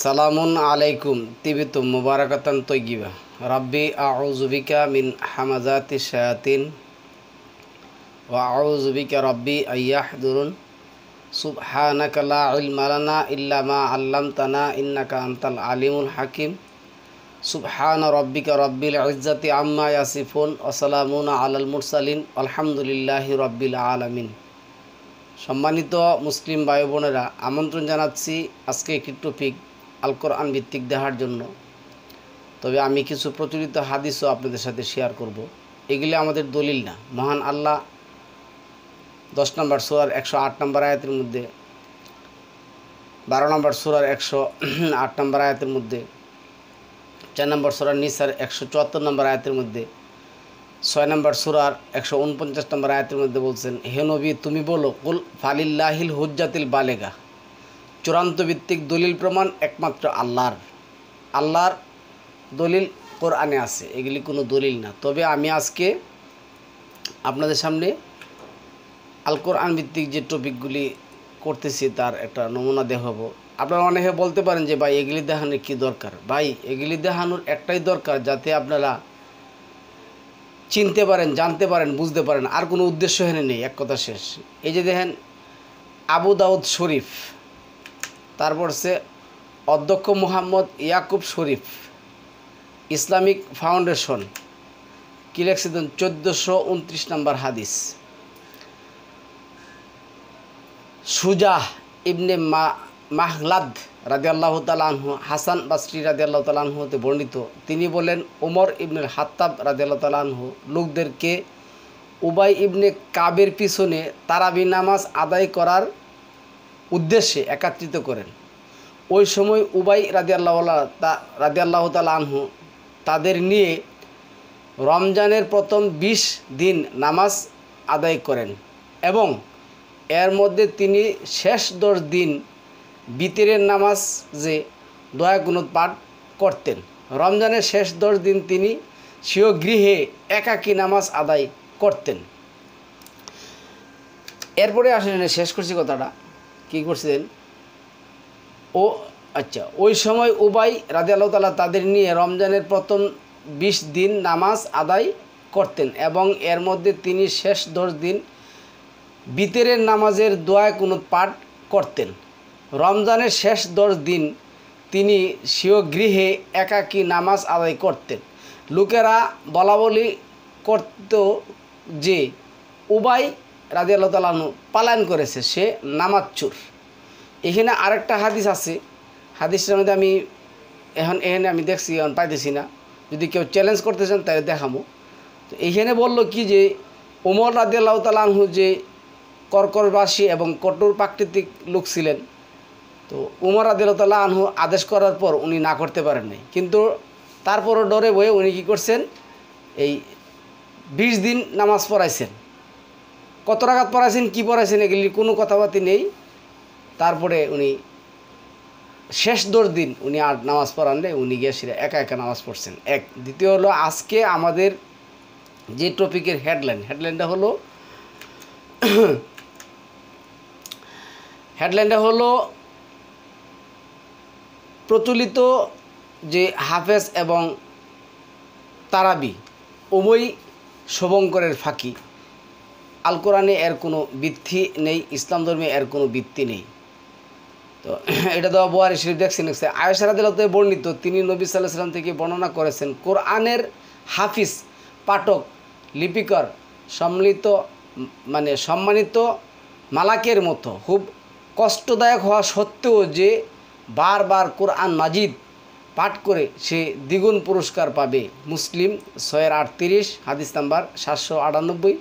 সালামুন আলাইকুম তিবিতুম মুবারাকাতান তৈয়িবা রাব্বি আউযু বিকা মিন হামাযাতিশ শায়াতিন ওয়া আউযু বিকা রাব্বি আইয়াহদুরুন সুবহানাকা লা ইলমা লানা ইল্লা মা আল্লামতানা ইন্নাকা আনতাল আলিমুল হাকিম সুবহানা রাব্বিকা রাব্বিল ইজ্জাতি আম্মা ইয়াসিফুন ওয়া সালামুন আলাল মুরসালিন আলহামদুলিল্লাহি রাব্বিল আলামিন। সম্মানিত মুসলিম ভাই বোনেরা, আমন্ত্রণ জানাচ্ছি আজকে একটি টপিক আল কোরআন ভিত্তিক দেখার জন্য। তবে আমি কিছু প্রচলিত হাদিসও আপনাদের সাথে শেয়ার করব। এগুলি আমাদের দলিল না। মহান আল্লাহ 10 নম্বর সূরার 108 নম্বর আয়াতের মধ্যে, 12 নম্বর সূরার 108 নম্বর আয়াতের মধ্যে, 4 নম্বর সূরার নিসার 174 নম্বর আয়াতের মধ্যে, 6 নম্বর সূরার 149 নম্বর আয়াতের মধ্যে বলছেন, হে নবী তুমি বলো, কুল ফালিল্লাহিল হুজ্জাতিল বালেগা, চূড়ান্ত ভিত্তিক দলিল প্রমাণ একমাত্র আল্লাহর দলিল কোরআনে আছে, এগুলি কোনো দলিল না। তবে আমি আজকে আপনাদের সামনে আল কোরআন ভিত্তিক যে টপিকগুলি করতেছি তার একটা নমুনা দেখাবো। আপনারা অনেকে বলতে পারেন যে ভাই এগুলি দেখানোর কী দরকার। ভাই এগুলি দেখানোর একটাই দরকার, যাতে আপনারা চিনতে পারেন, জানতে পারেন, বুঝতে পারেন। আর কোনো উদ্দেশ্য এখানে নেই, এক কথা শেষ। এই যে দেখেন আবু দাউদ শরীফ, তারপর সে অধ্যক্ষ মুহাম্মদ ইয়াকুব শরীফ, ইসলামিক ফাউন্ডেশন কি লেখছিলেন 1429 নম্বর হাদিস। সুজাহ ইবনে মাহলাদ রাদিয়াল্লাহু তাআলা আনহু, হাসান বাসরি রাদিয়াল্লাহু তাআলা আনহু হতে বর্ণিত, তিনি বলেন ওমর ইবনুল খাত্তাব রাদিয়াল্লাহু তাআলা আনহু লোকদেরকে উবাই ইবনে কাবের পিছনে তারাবি নামাজ আদায় করার উদ্দেশ্যে একত্রিত করেন। ওই সময় উবাই রাদিয়াল্লাহু তাআলা আনহু তাদের নিয়ে রমজানের প্রথম 20 দিন নামাজ আদায় করেন এবং এর মধ্যে তিনি শেষ 10 দিন বিতরের নামাজে দোয়া কুনুত পাঠ করতেন। রমজানের শেষ 10 দিন তিনি স্বীয় গৃহে একাকী নামাজ আদায় করতেন। এরপরে আসেন, শেষ করছি কথাটা, কী করছিলেন ওই সময় উবাই রাদিয়াল্লাহু তাআলা তাদের নিয়ে রমজানের প্রথম 20 দিন নামাজ আদায় করতেন এবং এর মধ্যে তিনি শেষ 10 দিন বিতরের নামাজের দোয়া কুনুত পাঠ করতেন। রমজানের শেষ 10 দিন তিনি স্বীয় গৃহে একাকী নামাজ আদায় করতেন। লোকেরা বলাবলি করত যে উবাই রাদিয়াল্লাহু তাআলা আনহু পালায়ন করেছে, সে নামাজ চোর। এখানে আরেকটা হাদিস আছে, হাদিসটার মধ্যে আমি এখানে আমি দেখছি, এখন পাইতেছি না। যদি কেউ চ্যালেঞ্জ করতে চান তাহলে দেখাবো। তো এইখানে বলল কি যে ওমর রাদিয়াল্লাহু তাআলা আনহু যে কর্কশবাসী এবং কঠোর প্রাকৃতিক লোক ছিলেন, তো উমর রাদিয়াল্লাহু তাআলা আনহু আদেশ করার পর উনি না করতে পারেন নাই। কিন্তু তারপরও ডরে বয়ে উনি কী করছেন, এই 20 দিন নামাজ পড়াইছেন। কত রাকাত পড়াইছেন, কী পড়াইছেন, এগুলির কোনো কথাবার্তা নেই। তারপরে উনি শেষ 10 দিন উনি আর নামাজ পড়ান নেই, উনি গিয়ে সেটা একা একা নামাজ পড়ছেন। দ্বিতীয় হলো আজকে আমাদের যে টপিকের হেডলাইনটা হলো প্রচলিত যে হাফেজ এবং তারাবি উভয় শুভঙ্করের ফাঁকি। আল কোরআনে এর কোনো ভিত্তি নেই, ইসলাম ধর্মে এর কোনো ভিত্তি নেই। তো এটা তো বুখারী শরীফ দেখছেন। আয়েশা রাদিয়াল্লাহু তাআলা বর্ণিত, তিনি নবী সাল্লাল্লাহু আলাইহি ওয়াসাল্লাম থেকে বর্ণনা করেছেন, কোরআনের হাফিজ, পাঠক, লিপিকর সম্মানিত মালাকের মতো খুব কষ্টদায়ক হওয়া সত্ত্বেও যে বারবার কোরআন মাজিদ পাঠ করে সে দ্বিগুণ পুরস্কার পাবে। মুসলিম 638 হাদিস নাম্বার 798।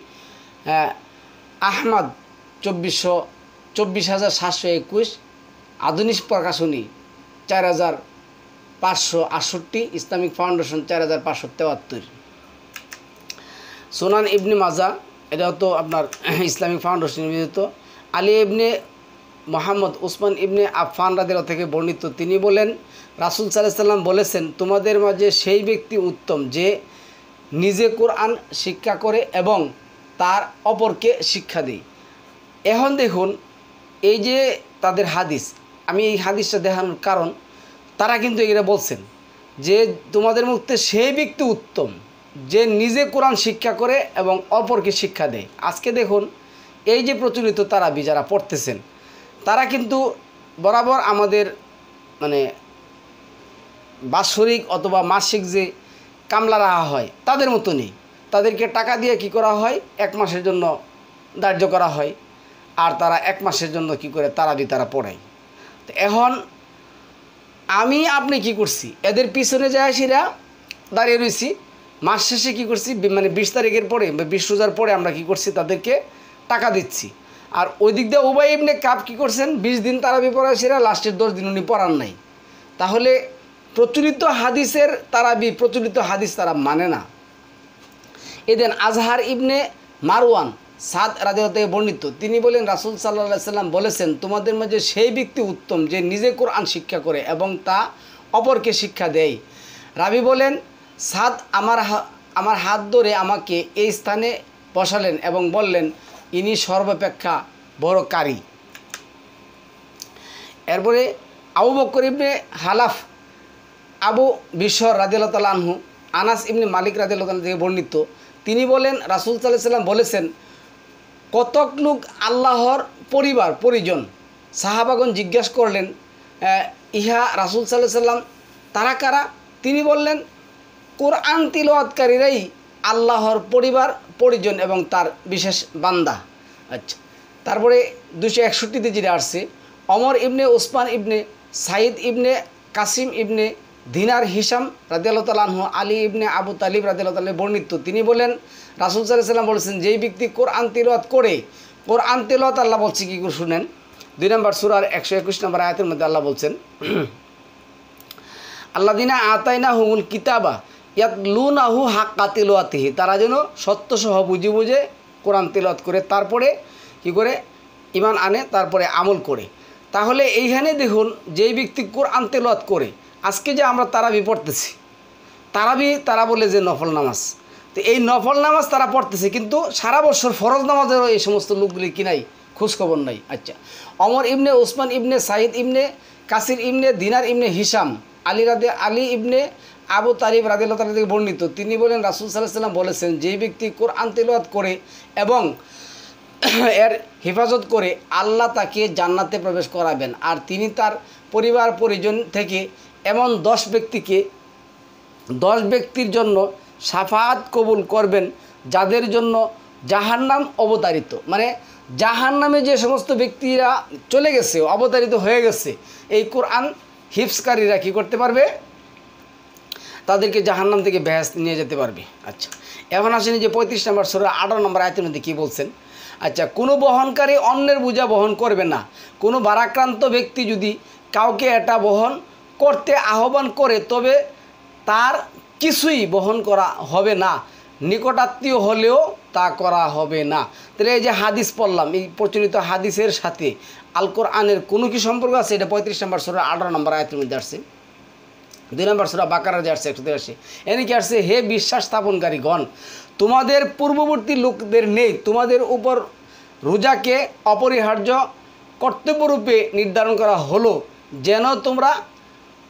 আহমদ 24,721, আধুনিক প্রকাশনী 4,568, ইসলামিক ফাউন্ডেশন 4,573। সুনান ইবনে মাজা, এটাও তো আপনার ইসলামিক ফাউন্ডেশন নিবেদিত। আলী ইবনে মোহাম্মদ উসমান ইবনে আফফান রাদিয়াল্লাহু থেকে বর্ণিত, তিনি বলেন রাসূল সাল্লাল্লাহু আলাইহি ওয়াসাল্লাম বলেছেন, তোমাদের মাঝে সেই ব্যক্তি উত্তম যে নিজে কোরআন শিক্ষা করে এবং তার অপরকে শিক্ষা দেয়। এখন দেখুন এই যে তাদের হাদিস, আমি এই হাদিসটা দেখানোর কারণ, তারা কিন্তু এগুলো বলছেন যে তোমাদের মধ্যে সেই ব্যক্তি উত্তম যে নিজে কোরআন শিক্ষা করে এবং অপরকে শিক্ষা দেয়। আজকে দেখুন এই যে প্রচলিত তারাবি যারা পড়তেছেন তারা কিন্তু বরাবর আমাদের মানে বাৎসরিক অথবা মাসিক যে কামলা রাখা হয় তাদের মতো নেই। তাদেরকে টাকা দিয়ে কি করা হয়, 1 মাসের জন্য ধার্য করা হয়, আর তারা 1 মাসের জন্য কি করে তারাবি তারা পড়ায়। তো এখন আমি আপনি কি করছি, এদের পিছনে যায় সেরা দাঁড়িয়ে রয়েছি। মাস শেষে কী করছি, মানে 20 তারিখের পরে 20 রোজার পরে আমরা কি করছি, তাদেরকে টাকা দিচ্ছি। আর ওই দিক দিয়ে উবাই ইবনে কাব কী করছেন, 20 দিন তারাবি পড়ায় সেরা, লাস্টের 10 দিন উনি পড়ান নাই। তাহলে প্রচলিত হাদিসের তারাবি, প্রচলিত হাদিস তারা মানে না। এদেন আজহার ইবনে মারওয়ান সাদ রাদিয়াল্লাহু থেকে বর্ণিত, তিনি বলেন রাসূল সাল্লাল্লাহু আলাইহি সাল্লাম বলেছেন, তোমাদের মাঝে সেই ব্যক্তি উত্তম যে নিজে কোরআন শিক্ষা করে এবং তা অপরকে শিক্ষা দেয়। রাবি বলেন, সাদ আমার হাত ধরে আমাকে এই স্থানে বসালেন এবং বললেন, ইনি সর্বাপেক্ষা বড় কারি। এরপরে আবু বকর ইবনে হালাফ আবু বিশর রাদিয়াল্লাহু তাআলা আনহু আনাস ইবনে মালিক রাদিয়াল্লাহু তাআলা থেকে বর্ণিত, তিনি বলেন রাসূল সাল্লাল্লাহু আলাইহি সাল্লাম বলেছেন, কতক লোক আল্লাহর পরিবার পরিজন। সাহাবাগণ জিজ্ঞাসা করলেন, ইহা রাসূল সাল্লাল্লাহু আলাইহি সাল্লাম তারা কারা? তিনি বললেন, কোরআন তিলাওয়াতকারীরাই আল্লাহর পরিবার পরিজন এবং তার বিশেষ বান্দা। আচ্ছা, তারপরে 261 যেটা আসছে, ওমর ইবনে উসমান ইবনে সাইদ ইবনে কাসিম ইবনে দিনার হিসাম রাদিয়াল্লাহু তাআলা আনহু আলী ইবনে আবু তালিব রাদিয়াল্লাহু তাআলা বর্ণিত, তিনি বলেন রাসূল সাল্লাল্লাহু আলাইহি সাল্লাম বলেছেন, যেই ব্যক্তি কোরআন তিলাওয়াত করে, কোরআন তিলাওয়াত আল্লাহ বলছে কি করে শুনেন, 2 নম্বর সূরার 121 নম্বর আয়াতের মধ্যে আল্লাহ বলছেন, আল্লাযিনা আতাইনাহুমুল কিতাবা ইয়াতলুনাহু হাক্কা তিলাওয়াতিহি, তারা যেন সত্যসহ বুঝে বুঝে কোরআন তিলাওয়াত করে, তারপরে কি করে ঈমান আনে, তারপরে আমল করে। তাহলে এইখানে দেখুন, যেই ব্যক্তি কোরআন তিলাওয়াত করে, আজকে যে আমরা তারাবি পড়তেছি, তারাবি তারা বলে যে নফল নামাজ, তো এই নফল নামাজ তারা পড়তেছে, কিন্তু সারা বছর ফরজ নামাজেরও এই সমস্ত লোকগুলি কি নাই, খোঁজখবর নাই। আচ্ছা, ওমর ইবনে উসমান ইবনে সাইদ ইবনে কাসির ইবনে দিনার ইবনে হিসাম আলী ইবনে আবু তালিব রাদিয়াল্লাহু তাআলা থেকে বর্ণিত, তিনি বলেন রাসূল সাল্লাল্লাহু আলাইহি সাল্লাম বলেছেন, যেই ব্যক্তি কোরআন তিলাওয়াত করে এবং এর হেফাজত করে, আল্লাহ তাকে জান্নাতে প্রবেশ করাবেন, আর তিনি তার পরিবার পরিজন থেকে এমন 10 ব্যক্তির জন্য শাফাআত কবুল করবেন, যাদের জন্য জাহান্নাম অবতারিত। মানে জাহান্নামে যে সমস্ত ব্যক্তিরা চলে গেছে, অবতারিত হয়ে গেছে, এই কোরআন হিফজকারীরা কী করতে পারবে, তাদেরকে জাহান্নাম থেকে বেহেশত নিয়ে যেতে পারবে। আচ্ছা, এখন আসেনি যে 35 নম্বর সূরা 18 নম্বর আয়াতের মধ্যে কী বলছেন। আচ্ছা, কোনো বহনকারী অন্যের বোঝা বহন করবে না। কোনো ভারাক্রান্ত ব্যক্তি যদি কাউকে এটা বহন করতে আহ্বান করে, তবে তার কিছুই বহন করা হবে না, নিকটাত্মীয় হলেও তা করা হবে না। তাহলে এই যে হাদিস পড়লাম, এই প্রচলিত হাদিসের সাথে আল কোরআনের কোনো কি সম্পর্ক আছে? এটা 35 নম্বর সূরা 18 নম্বর আয়াতের মধ্যে আসছে। 2 নম্বর সূরা বাকারা যে আসছে 183, এনে কি আসছে, হে বিশ্বাস স্থাপনকারীগণ, তোমাদের পূর্ববর্তী লোকদের নেই তোমাদের উপর রোজাকে অপরিহার্য কর্তব্যরূপে নির্ধারণ করা হলো, যেন তোমরা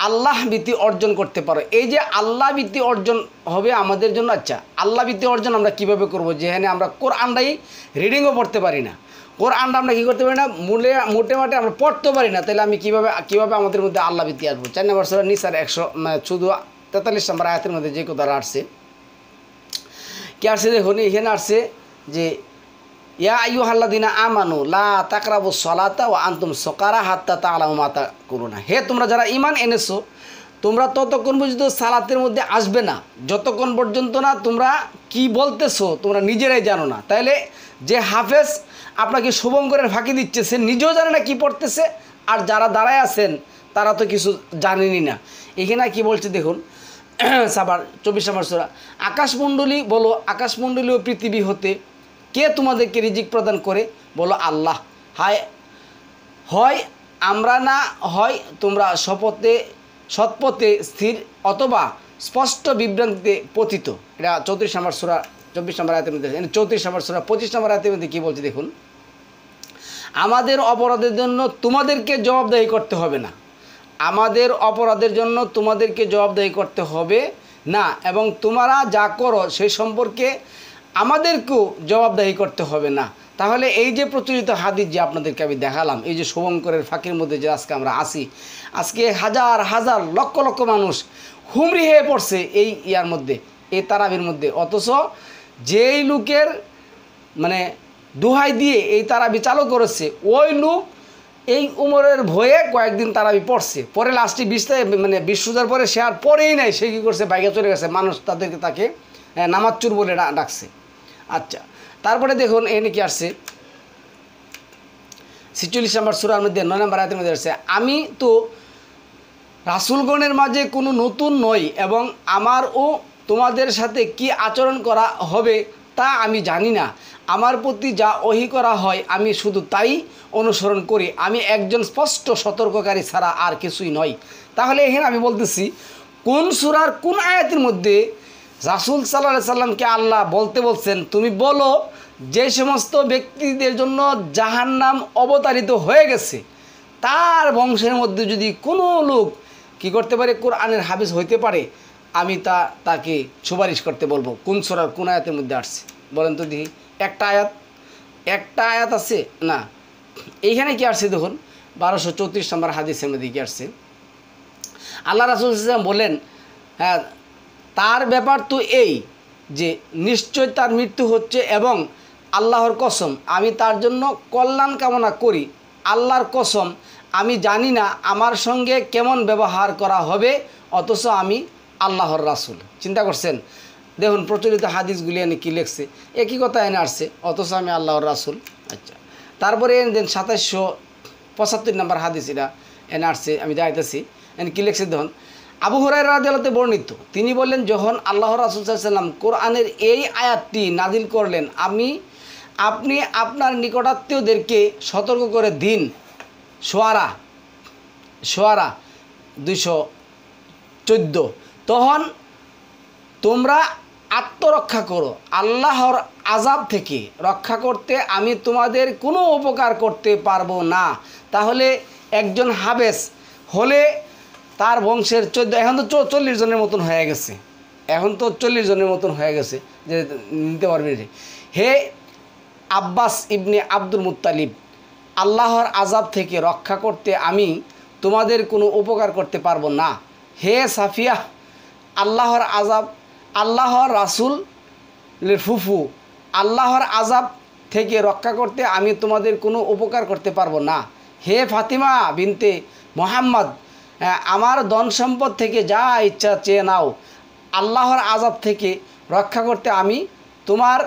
আল্লাহ ভীতি অর্জন করতে পারো। এই যে আল্লাহ ভীতি অর্জন হবে আমাদের জন্য। আচ্ছা, আল্লাহ ভীতি অর্জন আমরা কিভাবে করব, যেখানে আমরা কোরআনটাই রিডিংও পড়তে পারি না, কোরআনটা আমরা কী করতে পারি না, মোটে মাটে আমরা পড়তে পারি না, তাহলে আমি কীভাবে আমাদের মধ্যে আল্লাহ ভীতি আসবো। 4 নম্বর সূরা নিসার 143 নম্বর আয়াতের মধ্যে যে কথাটা আসছে, কি আসছে দেখুন, এখানে আসছে যে ইয়া আইয়ুহাল্লাযিনা আমানু লা তাকরাবুস সালাতা ওয়া আনতুম সুকারা হাত্তা তা'লামু মা তাকুলুনা, হে তোমরা যারা ঈমান এনেছো, তোমরা ততক্ষণ পর্যন্ত সালাতের মধ্যে আসবে না যতক্ষণ পর্যন্ত না তোমরা কি বলতেছো তোমরা নিজেরাই জানো না। তাইলে যে হাফেজ আপনাকে শুভঙ্করের ফাঁকি দিচ্ছে, সে নিজেও জানে না কি পড়তেছে, আর যারা দাঁড়ায় আছেন তারা তো কিছু জানেনই না। এখানে কি বলছে দেখুন, সাবার 24 নম্বর সূরা, আকাশমণ্ডলী বলো, আকাশমণ্ডলী ও পৃথিবী হতে কে তোমাদেরকে রিজিক প্রদান করে? বলো আল্লাহ। হয় আমরা, না হয় তোমরা সৎপথে স্থির অথবা স্পষ্ট বিভ্রান্তিতে পতিত। এটা 34 নম্বর সূরা 24 নম্বর আয়াতের মধ্যে, 34 নম্বর সূরা 25 নম্বর আয়াতের মধ্যে কী বলছে দেখুন, আমাদের অপরাধের জন্য তোমাদেরকে জবাবদাহি করতে হবে না, আমাদের অপরাধের জন্য তোমাদেরকে জবাবদাহি করতে হবে না, এবং তোমরা যা করো সেই সম্পর্কে আমাদেরকেও জবাবদাহি করতে হবে না। তাহলে এই যে প্রচলিত হাদিস যে আপনাদেরকে আমি দেখালাম, এই যে শুভঙ্করের ফাঁকির মধ্যে যে আজকে আমরা আসি, আজকে হাজার হাজার লক্ষ লক্ষ মানুষ হুমড়ি হয়ে পড়ছে এই ইয়ার মধ্যে, এই তারাবির মধ্যে। অথচ যেই লোকের মানে দোহাই দিয়ে এই তারাবি চালু করেছে, ওই লোক এই উমরের ভয়ে কয়েকদিন তারাবি পড়ছে, পরে লাস্টে 20 রোজার পরে সে আর পড়েই নাই, সে কী করছে, বাইকে চলে গেছে, মানুষ তাকে নামাজচুর বলে ডাকছে। আচ্ছা, তারপরে দেখুন এনে কি আসছে 46 নম্বর সূরার মধ্যে 9 নম্বর আয়াতের মধ্যে আসছে, আমি তো রাসূলগণের মাঝে কোনো নতুন নই, এবং আমারও তোমাদের সাথে কি আচরণ করা হবে তা আমি জানি না। আমার প্রতি যা ওহী করা হয় আমি শুধু তাই অনুসরণ করি, আমি একজন স্পষ্ট সতর্ককারী ছাড়া আর কিছুই নয়। তাহলে এখানে আমি বলতেছি কোন সূরার কোন আয়াতের মধ্যে রাসূল সাল্লাল্লাহু আলাইহি সাল্লামকে আল্লাহ বলতে বলছেন, তুমি বলো যে সমস্ত ব্যক্তিদের জন্য জাহান্নাম অবতারিত হয়ে গেছে, তার বংশের মধ্যে যদি কোনো লোক কি করতে পারে, কোরআনের হাফেজ হইতে পারে, আমি তাকে সুপারিশ করতে বলবো। কোন সূরার কোন আয়াতের মধ্যে আসছে বলেন তো দেখি? একটা আয়াত আছে না? এইখানে কি আসছে দেখুন, 1234 নম্বর হাদিসের মধ্যে কি আসছে, আল্লাহ রাসূল সাল্লাল্লাহু আলাইহি ওয়াসাল্লাম বলেন, হ্যাঁ, তার ব্যাপার তো এই যে নিশ্চয় তার মৃত্যু হচ্ছে, এবং আল্লাহর কসম আমি তার জন্য কল্যাণ কামনা করি, আল্লাহর কসম আমি জানি না আমার সঙ্গে কেমন ব্যবহার করা হবে, অথচ আমি আল্লাহর রাসূল। চিন্তা করছেন? দেখুন প্রচলিত হাদিসগুলি এনে কী লিখছে, একই কথা এনে আসছে, অথচ আমি আল্লাহর রাসূল। আচ্ছা, তারপরে এনে দেন 2775 নম্বর হাদিস, এটা এনে আসছে, আমি যাইতেছি এনে কী লিখছে দেখুন, আবু হুরায়রা রাদিয়াল্লাহু আনহু বর্ণিত, তিনি বললেন, যখন আল্লাহর রাসূল সাল্লাল্লাহু আলাইহি ওয়াসাল্লাম কোরআনের এই আয়াতটি নাজিল করলেন, আপনি আপনার নিকটাত্মীয়দেরকে সতর্ক করে দিন। শুআরা 214, তখন তোমরা আত্মরক্ষা করো, আল্লাহর আযাব থেকে রক্ষা করতে আমি তোমাদের কোনো উপকার করতে পারবো না। তাহলে একজন হাবেস হলে তার বংশের 14, এখন তো 40 জনের মতন হয়ে গেছে, যে নিতে পারবে। হে আব্বাস ইবনে আব্দুল মুত্তালিব, আল্লাহর আযাব থেকে রক্ষা করতে আমি তোমাদের কোনো উপকার করতে পারবো না। হে সাফিয়া, আল্লাহর রাসূলের ফুফু, আল্লাহর আযাব থেকে রক্ষা করতে আমি তোমাদের কোনো উপকার করতে পারবো না। হে ফাতিমা বিনতে মুহাম্মদ, আমার ধন সম্পদ থেকে যা ইচ্ছা চেয়ে নাও, আল্লাহর আযাব থেকে রক্ষা করতে আমি তোমার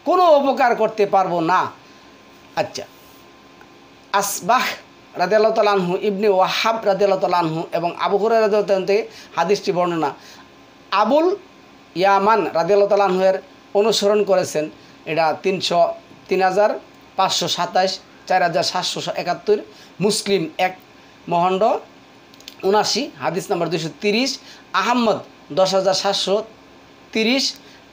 কোনো উপকার করতে পারবো না। আচ্ছা, আসবাহ রাদিয়াল্লাহু তাআলা আনহু, ইবনে ওয়াহাব রাদিয়াল্লাহু তাআলা আনহু এবং আবু হুরায়রা রাদিয়াল্লাহু তাআলা থেকে হাদিসটি বর্ণনা, আবুল ইয়ামান রাদিয়াল্লাহু তাআলা আনহু এর অনুসরণ করেছেন। এটা 3527, 4771, মুসলিম 1 মহণ্ড 79, হাদিস নাম্বার 230, আহমদ 10730,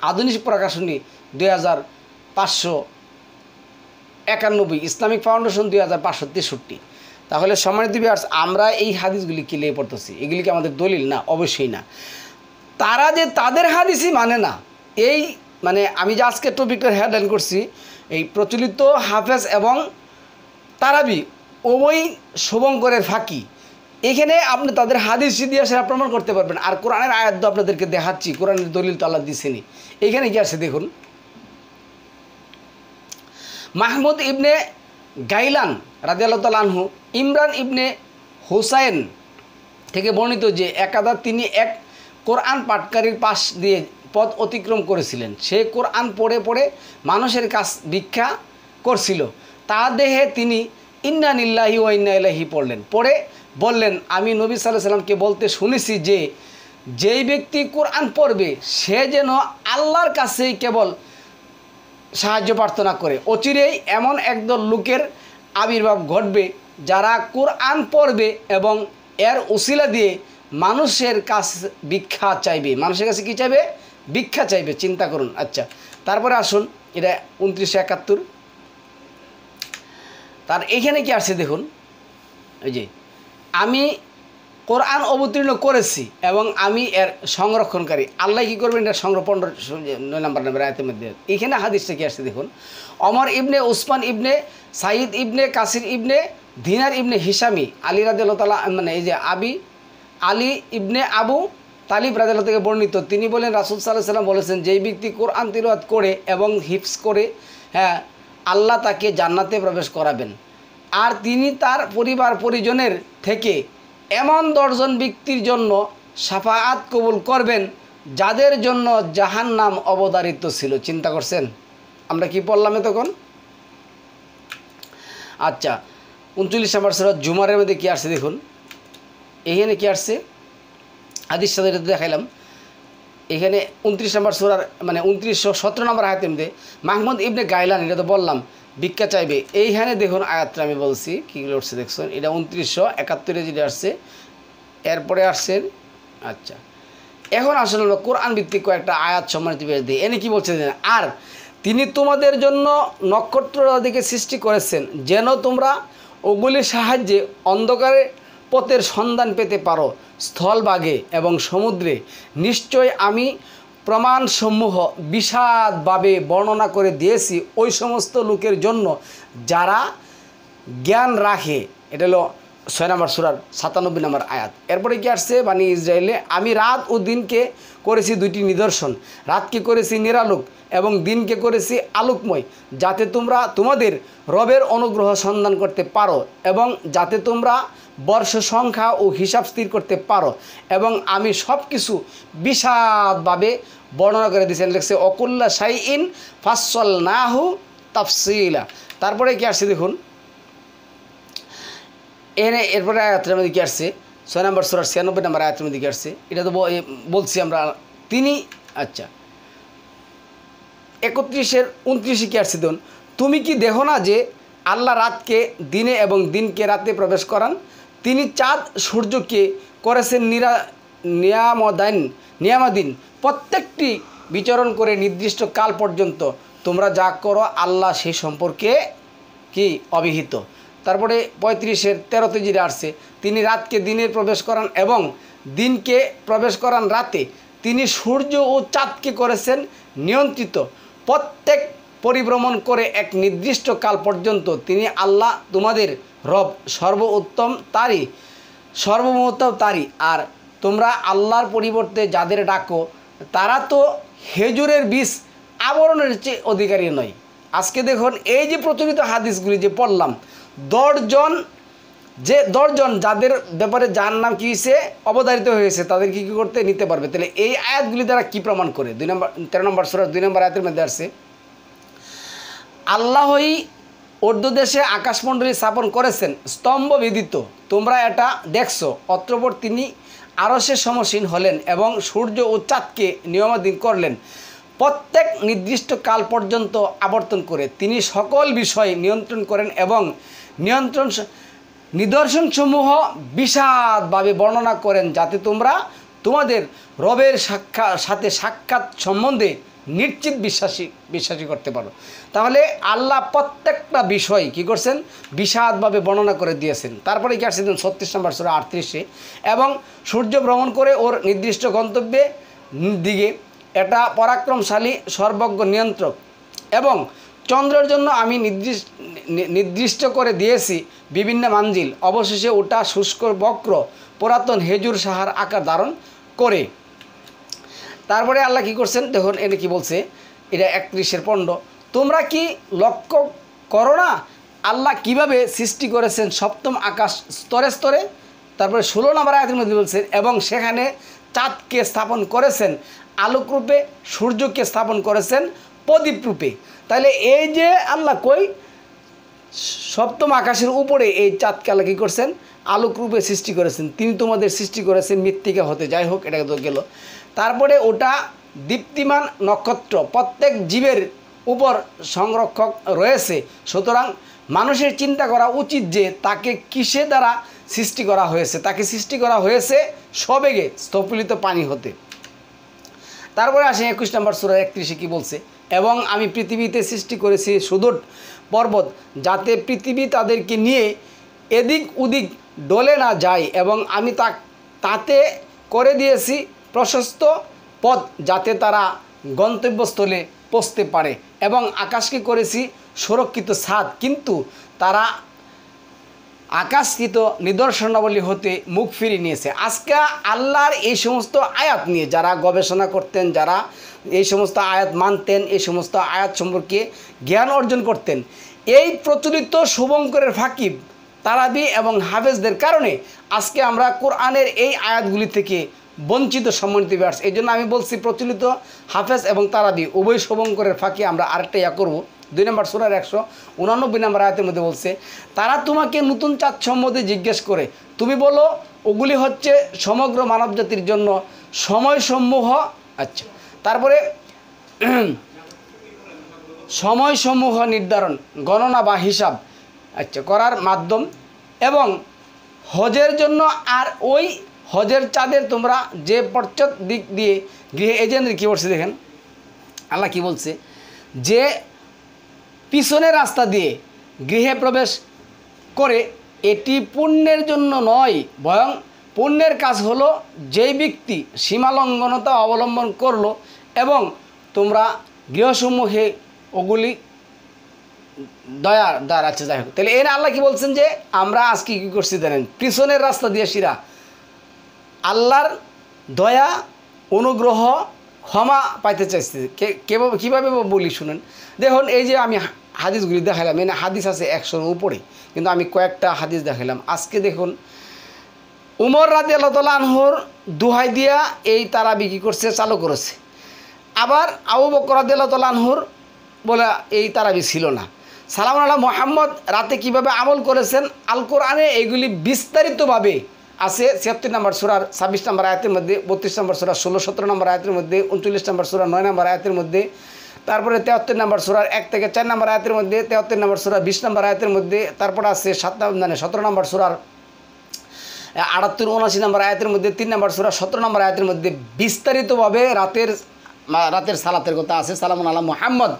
আধুনিক প্রকাশনী 2591, ইসলামিক ফাউন্ডেশন 2563। তাহলে সম্মানিত ভিউয়ার্স, আমরা এই হাদিসগুলি কি লিয়ে পড়তেছি, এগুলি কি আমাদের দলিল? না, অবশ্যই না। তারা যে তাদের হাদিসই মানে না, এই মানে আমি যে আজকে টপিকটার হেডলাইন করছি, এই প্রচলিত হাফেজ এবং তারাবি ওই শুভঙ্করের ফাঁকি, এখানে আপনি তাদের হাদিস দিয়ে সেটা প্রমাণ করতে পারবেন। আর কোরআনের আয়াত তো আপনাদেরকে দেখাচ্ছি, কোরআনের দলিল তো আল্লাহ দিছেনি। এখানে কি আছে দেখুন, মাহমুদ ইবনে গাইলান রাদিয়াল্লাহু তাআলা আনহু ইমরান ইবনে হুসাইন থেকে বর্ণিত যে একদা তিনি এক কোরআন পাঠকারীর পাশ দিয়ে পথ অতিক্রম করেছিলেন। সে কোরআন পড়ে পড়ে মানুষের কাছ ভিক্ষা করছিল। তা দেখে তিনি ইন্না লিল্লাহি ওয়া ইন্না ইলাইহি পড়লেন। পড়ে বললেন, আমি নবী সাল্লাল্লাহু আলাইহি সাল্লামকে বলতে শুনেছি যে যেই ব্যক্তি কোরআন পড়বে সে যেন আল্লাহর কাছেই কেবল সাহায্য প্রার্থনা করে। অচিরেই এমন একদল লোকের আবির্ভাব ঘটবে যারা কোরআন পড়বে এবং এর উসিলা দিয়ে মানুষের কাছে ভিক্ষা চাইবে। মানুষের কাছে কী চাইবে? ভিক্ষা চাইবে। চিন্তা করুন। আচ্ছা, তারপরে আসুন, এটা 2971। তার এইখানে কি আসছে দেখুন, এই যে কোরআন অবতীর্ণ করেছি এবং আমি এর সংরক্ষণকারী। আল্লাহ কী করবেন? এটা সংগ্রহ 9 নম্বর আয়াতের মধ্যে এখানে হাদিসটা কি আসছে দেখুন। ওমর ইবনে উসমান ইবনে সাইদ ইবনে কাসির ইবনে দিনার ইবনে হিসামি আলী রাদিয়াল্লাহু তাআলা, মানে এই যে আলী ইবনে আবু তালিব রাদিয়াল্লাহু থেকে বর্ণিত, তিনি বলেন রাসূল সাল্লাল্লাহু আলাইহি ওয়াসাল্লাম বলেছেন, যেই ব্যক্তি কোরআন তিলাওয়াত করে এবং হিফজ করে, হ্যাঁ, আল্লাহ তাকে জান্নাতে প্রবেশ করাবেন। আর তিনি তার পরিবার পরিজনের থেকে এমন 10 জন ব্যক্তির জন্য শাফাআত কবুল করবেন যাদের জন্য জাহান্নাম অবধারিত ছিল। চিন্তা করছেন আমরা কি পড়লাম তখন? আচ্ছা, 39 নম্বর সূরা জুমারের মধ্যে কি আসছে দেখুন। এখানে কি আসছে হাদিস সাথে দেখাইলাম। এখানে 29 নম্বর সূরার মানে 2917 নম্বর আয়াতের মধ্যে মাহমুদ ইবনে গাইলান, এটা তো বললাম ভিক্ষা চাইবে। এইখানে দেখুন আয়াতটা আমি বলছি কীগুলো উঠছে দেখছেন, এটা 2971 যেটা আসছে, এরপরে আসছে। আচ্ছা, এখন আসলে আমরা কোরআন ভিত্তিক কয়েকটা আয়াত সম্মানিত দিই। এনে কি বলছে? আর তিনি তোমাদের জন্য নক্ষত্রাদিকে সৃষ্টি করেছেন যেন তোমরা ওগুলির সাহায্যে অন্ধকারে পথের সন্ধান পেতে পারো স্থলভাগে এবং সমুদ্রে। নিশ্চয় আমি প্রমাণসমূহ বিশদভাবে বর্ণনা করে দিয়েছি ওই সমস্ত লোকের জন্য যারা জ্ঞান রাখে। এটা হলো 6 নম্বর সূরার 97 নম্বর আয়াত। এরপরে কি আসছে বানি ইসরায়েলে, আমি রাত ও দিনকে করেছি 2টি নিদর্শন, রাতকে করেছি নিরালোক এবং দিনকে করেছি আলোকময়, যাতে তোমরা তোমাদের রবের অনুগ্রহ সন্ধান করতে পারো এবং যাতে তোমরা বর্ষ সংখ্যা ও হিসাব স্থির করতে পারো। এবং আমি সব কিছু বিশদভাবে বর্ণনা করে দিয়েছেন। লিখছে অকুল্লা শাইইন ফাসসালনাহু তাফসিলা। তারপরে কি আসছে দেখুন, এরপরে আয়াতের মধ্যে কি আসছে 6 নম্বর সূরার 96 নম্বর আয়াতের মধ্যে কি আসছে, এটা তো বলছি আমরা। তিনি আচ্ছা 31-29 কি আসছে দেখুন, তুমি কি দেখো না যে আল্লাহ রাতকে দিনে এবং দিনকে রাতে প্রবেশ করান? তিনি চাঁদ সূর্যকে করেছেন নিয়ামাদিন, প্রত্যেকটি বিচরণ করে নির্দিষ্ট কাল পর্যন্ত। তোমরা যা করো আল্লাহ সেই সম্পর্কে কি অবিহিত। তারপরে 35-13 যেটা আসছে, তিনি রাতকে দিনে প্রবেশ করান এবং দিনকে প্রবেশ করান রাতে। তিনি সূর্য ও চাঁদকে করেছেন নিয়ন্ত্রিত, প্রত্যেক পরিভ্রমণ করে এক নির্দিষ্ট কাল পর্যন্ত। তিনি আল্লাহ তোমাদের রব, সর্বোত্তম তারই। আর তোমরা আল্লাহর পরিবর্তে যাদের ডাকো তারা তো খেজুরের বীজ আবরণের চেয়ে অধিকারী নয়। আজকে দেখুন এই যে প্রচলিত হাদিসগুলি যে পড়লাম, 10 জন যাদের ব্যাপারে যার নাম কী হয়েছে অবধারিত হয়েছে, তাদের কী করতে নিতে পারবে। তাহলে এই আয়াতগুলি দ্বারা কি প্রমাণ করে? 13 নম্বর সূরার 2 নম্বর আয়াতের মধ্যে আসছে, আল্লাহই ঊর্ধ্বদেশে আকাশমণ্ডলী স্থাপন করেছেন স্তম্ভ বিদিত, তোমরা এটা দেখছো। অতঃপর তিনি আরশে সমসীন হলেন এবং সূর্য ও চাঁদকে নিয়মাধীন করলেন প্রত্যেক নির্দিষ্ট কাল পর্যন্ত আবর্তন করে। তিনি সকল বিষয় নিয়ন্ত্রণ করেন এবং নিদর্শনসমূহ বিশদভাবে বর্ণনা করেন যাতে তোমরা তোমাদের রবের সাথে সাক্ষাৎ সম্বন্ধে নিশ্চিত বিশ্বাসী করতে পারো। তাহলে আল্লাহ প্রত্যেকটা বিষয় কি করছেন? বিশদভাবে বর্ণনা করে দিয়েছেন। তারপরে কি আসছে 36 নম্বর সূরা 38, এবং সূর্য ভ্রমণ করে ওর নির্দিষ্ট গন্তব্যে দিকে, এটা পরাক্রমশালী সর্বজ্ঞ নিয়ন্ত্রক। এবং চন্দ্রের জন্য আমি নির্দিষ্ট করে দিয়েছি বিভিন্ন মানজিল, অবশেষে ওটা শুষ্ক বক্র পুরাতন হেজুর সাহার আকার ধারণ করে। তারপরে আল্লাহ কি করছেন দেখুন, এটা কি বলছে, এটা 31-15, তোমরা কি লক্ষ্য করো না আল্লাহ কিভাবে সৃষ্টি করেছেন সপ্তম আকাশ স্তরে স্তরে। তারপরে 16 নম্বর আয়াতের মধ্যে বলছেন, এবং সেখানে চাঁদকে স্থাপন করেছেন আলোকরূপে, সূর্যকে স্থাপন করেছেন প্রদীপ রূপে। তাহলে এই যে আল্লাহ কই সপ্তম আকাশের উপরে এই চাঁদকে আল্লাহ কী করছেন? আলোকরূপে সৃষ্টি করেছেন। তিনি তোমাদের সৃষ্টি করেছেন মৃত্তিকা হতে, যাই হোক এটা তো গেল। তারপরে ওটা দীপ্তিমান নক্ষত্র, প্রত্যেক জীবের উপর সংরক্ষক রয়েছে। সুতরাং মানুষের চিন্তা করা উচিত যে তাকে কিসে দ্বারা সৃষ্টি করা হয়েছে। তাকে সৃষ্টি করা হয়েছে সবেগে স্থপলিত পানি হতে। তারপরে আসে 21 নম্বর সূরা 31 কি বলছে, এবং আমি পৃথিবীতে সৃষ্টি করেছি সুদূর পর্বত, যাতে পৃথিবী তাদেরকে নিয়ে এদিক ওদিক ডলে না যায়, এবং আমি তাতে করে দিয়েছি প্রশস্ত পথ যাতে তারা গন্তব্যস্থলে পৌঁছতে পারে, এবং আকাশকে করেছি সুরক্ষিত ছাদ, কিন্তু তারা আকাশকৃত নিদর্শনাবলী হতে মুখ ফিরিয়ে নিয়েছে। আজকে আল্লাহর এই সমস্ত আয়াত নিয়ে যারা গবেষণা করতেন, যারা এই সমস্ত আয়াত মানতেন, এই সমস্ত আয়াত সম্পর্কে জ্ঞান অর্জন করতেন, এই প্রচলিত শুভঙ্করের ফাঁকি তারাবি এবং হাফেজদের কারণে আজকে আমরা কোরআনের এই আয়াতগুলি থেকে বঞ্চিত সম্মানিত ভিউয়ার্স। এই জন্য আমি বলছি প্রচলিত হাফেজ এবং তারাবি উভয় শুভঙ্করের ফাঁকি আমরা আরেকটা করব। 2 নম্বর সূরার 189 নম্বর আয়াতের মধ্যে বলছে, তারা তোমাকে নতুন চাঁদ সম্বন্ধে জিজ্ঞেস করে, তুমি বলো ওগুলি হচ্ছে সমগ্র মানবজাতির জন্য সময়সমূহ। আচ্ছা, তারপরে সময়সমূহ নির্ধারণ, গণনা বা হিসাব করার মাধ্যম, এবং হজের জন্য। আর ওই হজের চাঁদের তোমরা যে পশ্চাৎ দিক দিয়ে গৃহে এজেন্ট কী বলছে দেখেন, আল্লাহ কি বলছে, যে পিছনের রাস্তা দিয়ে গৃহে প্রবেশ করে এটি পুণ্যের জন্য নয়, বরং পুণ্যের কাজ হলো যেই ব্যক্তি সীমালঙ্ঘনতা অবলম্বন করলো এবং তোমরা গৃহসমূহে ওগুলি দয়া আছে। যাই হোক, তাহলে এর আল্লাহ কি বলছেন যে আমরা আজকে কী করছি জানেন, পিছনের রাস্তা দিয়ে সিরা আল্লাহর দয়া অনুগ্রহ ক্ষমা পাইতে চাইছে। কীভাবে বলি শুনেন, দেখুন এই যে আমি হাদিসগুলি দেখালাম, এনে হাদিস আছে 100-র উপরে, কিন্তু আমি কয়েকটা হাদিস দেখালাম। আজকে দেখুন উমর রাদিয়াল্লাহু তাআলা আনহুর দোহাই দিয়া এই তারাবি কী করছে, চালু করেছে। আবার আবু বকর রাদিয়াল্লাহু তাআলা আনহুর বলে এই তারাবি ছিল না। সালাম আলা মুহাম্মদ রাতে কিভাবে আমল করেছেন, আল কোরআনে এইগুলি বিস্তারিতভাবে আছে। 76 নম্বর সূরার 26 নম্বর আয়াতের মধ্যে, 32 নম্বর সূরা 16-17 নম্বর আয়াতের মধ্যে, 39 নম্বর সূরা 9 নম্বর আয়াতের মধ্যে, তারপরে 73 নম্বর সূরার 1 থেকে 4 নম্বর আয়াতের মধ্যে, 73 নম্বর সূরা 20 নম্বর আয়াতের মধ্যে, তারপরে আছে 17 নম্বর সূরার 78-79 নম্বর আয়াতের মধ্যে, 3 নম্বর সূরা 17 নম্বর আয়াতের মধ্যে বিস্তারিতভাবে রাতের সালাতের কথা আছে। সালামুন আলা মুহাম্মদ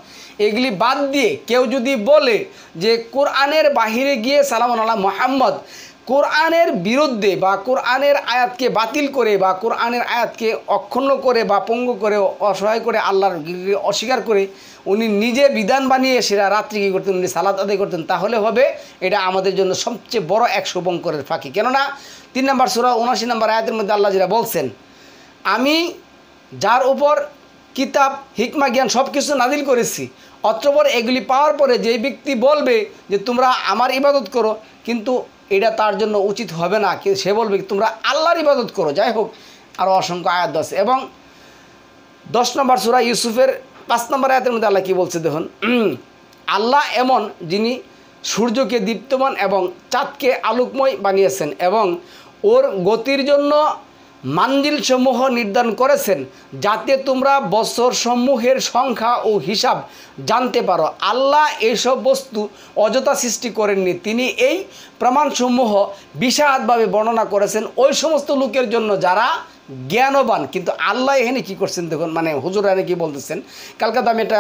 এগুলি বাদ দিয়ে কেউ যদি বলে যে কোরআনের বাহিরে গিয়ে সালামুন আলা মুহাম্মদ, কোরআনের বিরুদ্ধে বা কোরআনের আয়াতকে বাতিল করে বা কোরআনের আয়াতকে অক্ষুণ্ণ করে বা পঙ্গু করে অসহায় করে আল্লাহর অস্বীকার করে উনি নিজে বিধান বানিয়ে সেরা রাত্রি কী করতেন, উনি সালাত আদায় করতেন, তাহলে হবে এটা আমাদের জন্য সবচেয়ে বড় এক শুভঙ্করের ফাঁকি। কেননা 3 নম্বর সূরা 79 নম্বর আয়াতের মধ্যে আল্লাহ যেটা বলছেন, আমি যার উপর কিতাব হিকমা জ্ঞান সব কিছু নাজিল করেছি, অতঃপর এগুলি পাওয়ার পরে যেই ব্যক্তি বলবে যে তোমরা আমার ইবাদত করো, কিন্তু এটা তার জন্য উচিত হবে না, সে বলবে তোমরা আল্লাহর ইবাদত করো। যাই হোক, আরও অসংখ্য আয়াত আছে। এবং 10 নম্বর সূরা ইউসুফের 5 নম্বর আয়াতের মধ্যে আল্লাহ কী বলছে দেখুন, আল্লাহ এমন যিনি সূর্যকে দীপ্তমান এবং চাঁদকে আলোকময় বানিয়েছেন এবং ওর গতির জন্য মানজিলসমূহ নির্ধারণ করেছেন, যাতে তোমরা বছরসমূহের সংখ্যা ও হিসাব জানতে পারো। আল্লাহ এইসব বস্তু অযথা সৃষ্টি করেননি, তিনি এই প্রমাণসমূহ বিশাদভাবে বর্ণনা করেছেন ওই সমস্ত লোকের জন্য যারা জ্ঞানবান। কিন্তু আল্লাহ এখানে কী করছেন দেখুন, মানে হুজুর এখানে কী বলতেছেন, কালকে তো আমি এটা